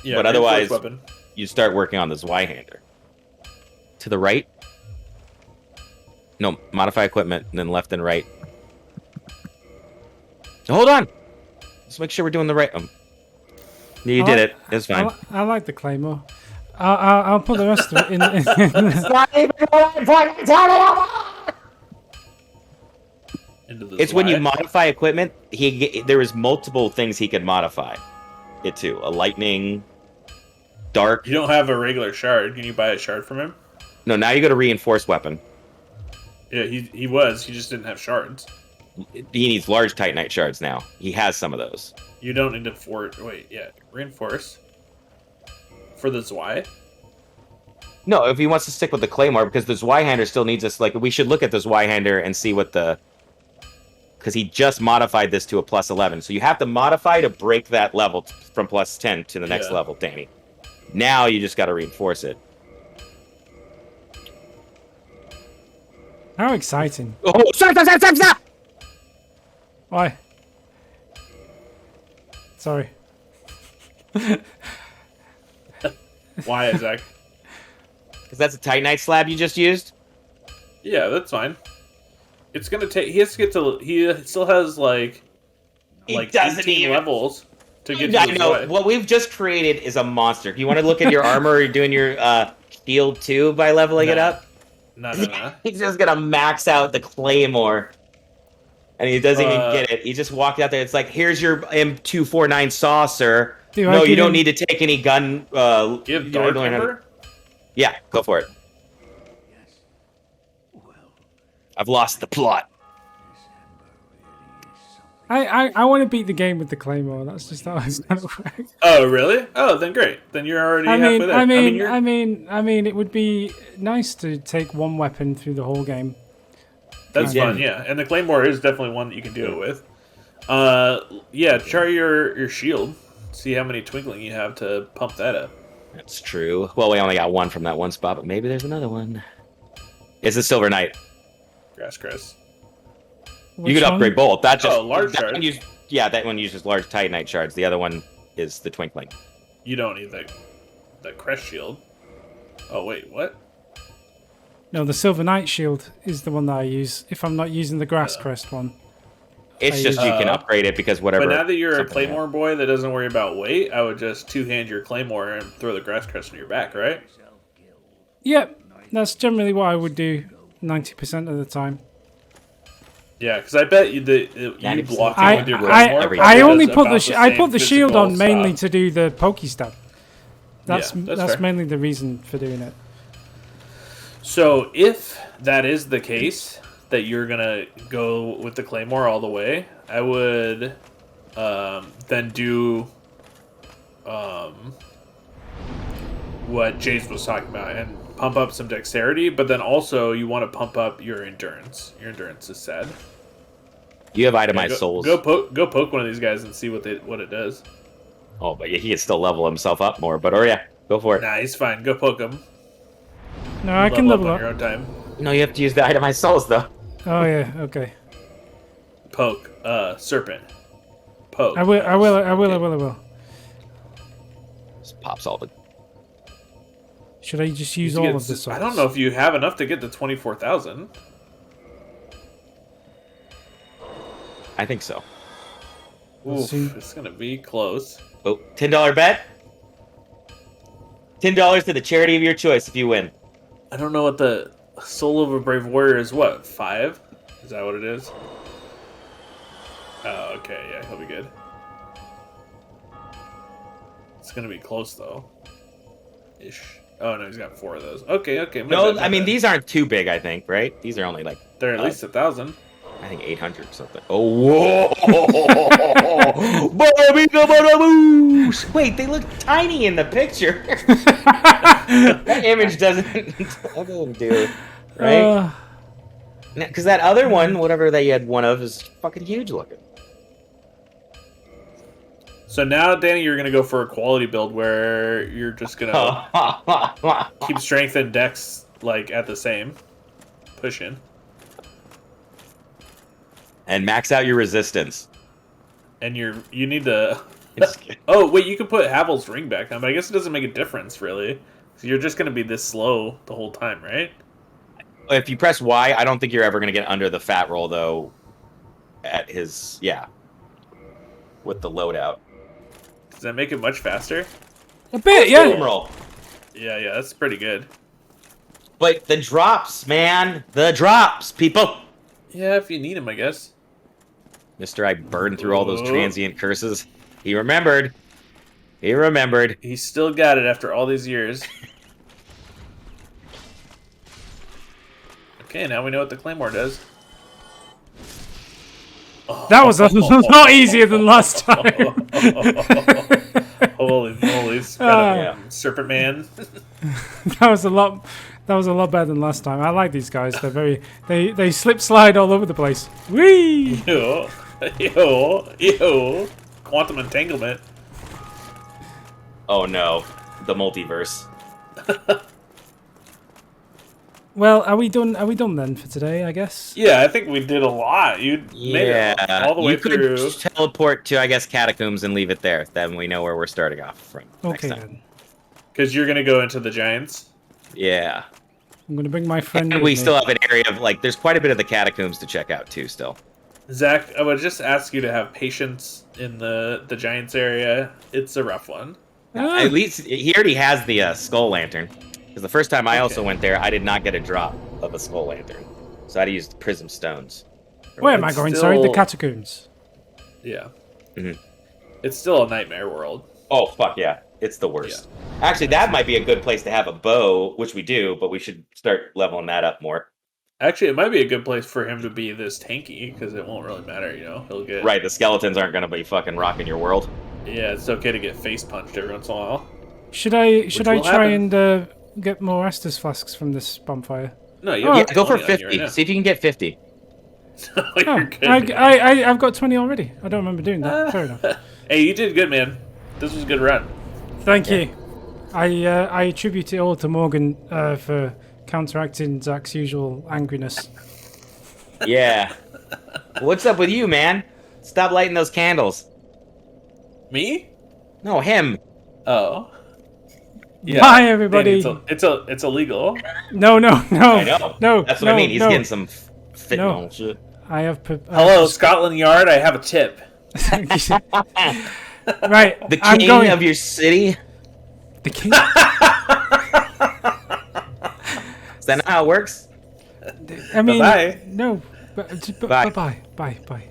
Yeah, But reinforced otherwise- weapon. You start working on the Zweihander. To the right. No, modify equipment, and then left and right. Hold on. Let's make sure we're doing the right. Yeah, you I did like- it. It's fine. I like the claymore. I'll put the rest of it in. Into the It's when you Zwei. modify equipment. There is multiple things he could modify it to. A lightning, dark. You don't have a regular shard. Can you buy a shard from him? No, now you go to reinforced weapon. Yeah, he was. He just didn't have shards. He needs large Titanite shards now. He has some of those. You don't need to reinforce for the Zwei. No, if he wants to stick with the Claymore, because the Zweihander still needs us. Like, we should look at the Zweihander and see what the. Because he just modified this to a plus 11. So you have to modify to break that level from plus 10 to the next Yeah. level, Danny. Now you just got to reinforce it. How exciting! Oh, stop! Why? Sorry. Why, Zach? Because that's a Titanite slab you just used? Yeah, that's fine. It's gonna take. He has to get to. He still has like He 18 even- levels to get to I the know. Zwei. What we've just created is a monster. If you want to look at your armor, you're doing your shield too by leveling it Nah. up. No. He's just gonna max out the Claymore. And he doesn't even Uh, get it. He just walked out there. It's like, here's your M249 saw, sir. Do I No, you give don't him- need to take any gun. Give you Dark don't have- Ember. Yeah, go for it. Yes. Well, I've lost the plot. this Ember really is something. I want to beat the game with the claymore. That's just how it's gonna work. Oh, really? Oh, then great. Then you're already halfway there. I mean, it would be nice to take one weapon through the whole game. That's Yeah. fun, yeah. And the Claymore is definitely one that you can do it with. Yeah, try your shield. See how many twinkling you have to pump that up. That's true. Well, we only got one from that one spot, but maybe there's another one. It's a Silver Knight. Grass Crest. You Which could one? upgrade both. That just large that shard. one that one uses large Titanite shards. The other one is the Twinkling. You don't need the crest shield. Oh wait, what? No, the Silver Knight shield is the one that I use if I'm not using the Grass Crest one. It's just you can upgrade it because whatever. But now that you're a something Claymore boy that doesn't worry about weight, I would just two-hand your Claymore and throw the Grass Crest on your back, right? Yep, that's generally what I would do 90% of the time. Yeah, because I bet you you 90%. blocking I with your I- Claymore. I probably only does put about I same put the shield physical on mainly stuff. to do the pokey stab. That's Yeah, that's that's fair. mainly the reason for doing it. So if that is the case, that you're gonna go with the Claymore all the way, I would then do what Jayz was talking about and pump up some dexterity, but then also you want to pump up your endurance. Your endurance is sad. You have itemized souls. Go poke one of these guys and see what it does. Oh, but he can still level himself up more. But yeah, go for it. Nah, he's fine. Go poke him. No, I can level on up. your own time. No, you have to use the itemized souls though. Oh yeah, okay. Poke, serpent. Poke. I will. Just pops all the. Should I just use all of the souls? I don't know if you have enough to get to 24,000. I think so. Oof, it's gonna be close. Oh, $10 bet. $10 to the charity of your choice if you win. I don't know what the Soul of a Brave Warrior is. What, 5? Is that what it is? Oh, okay, yeah, he'll be good. It's gonna be close though. Ish. Oh no, he's got 4 of those. Okay. No, I mean these aren't too big. I think, right? These are only like they're at least 1,000. I think 800 or something. Oh, whoa! Wait, they look tiny in the picture. That image doesn't do right. Because that other one, whatever they had one of, is fucking huge looking. So now, Danny, you're gonna go for a quality build where you're just gonna keep strength and dex like at the same. Push in. And max out your resistance. And you need to. Oh wait, you can put Havel's ring back on, but I guess it doesn't make a difference really. So you're just gonna be this slow the whole time, right? If you press Y, I don't think you're ever gonna get under the fat roll though. At his with the loadout. Does that make it much faster? A bit, yeah. Roll. Yeah, that's pretty good. But the drops, man, the drops, people. Yeah, if you need them, I guess. Mister, I burned through all those transient curses. He remembered. He remembered. He still got it after all these years. Okay, now we know what the Claymore does. That was a lot easier than last time. Holy moly, Serpent Man. That was a lot better than last time. I like these guys. They're very they slip slide all over the place. Whee! Yo. Quantum entanglement. Oh no, the multiverse. Well, are we done? Are we done then for today? I guess. Yeah, I think we did a lot. You made it all the way through. You could teleport to, I guess, catacombs and leave it there. Then we know where we're starting off from. Okay next time. then. Because you're gonna go into the Giants. Yeah. I'm gonna bring my friend. And we still have an area of there's quite a bit of the catacombs to check out too. Still. Zach, I would just ask you to have patience in the Giants area. It's a rough one. At least he already has the skull lantern. Because the first time I also went there, I did not get a drop of a skull lantern, so I had to use the prism stones. Where am I going? Sorry, the catacombs. Yeah. It's still a nightmare world. Oh fuck yeah, it's the worst. Yeah. Actually, that might be a good place to have a bow, which we do, but we should start leveling that up more. Actually, it might be a good place for him to be this tanky, because it won't really matter, He'll get... Right, the skeletons aren't going to be fucking rocking your world. Yeah, it's okay to get face punched every once in a while. Should I try and get more Estus flasks from this bonfire? No, go for 50. See if you can get 50. You're good, I've got 20 already. I don't remember doing that. Fair enough. Hey, you did good, man. This was a good run. Thank you. I attribute it all to Morgan for counteracting Zach's usual angriness. Yeah. What's up with you, man? Stop lighting those candles. Me? No, him. Oh. Yeah. Bye, everybody. Danny, it's illegal. No. I know. No. That's what I mean. He's getting some fentanyl shit. I have. Hello, Scotland Yard. I have a tip. Right. The king of your city. The king. Is that not how it works? I mean, Bye-bye. no. Bye. Bye.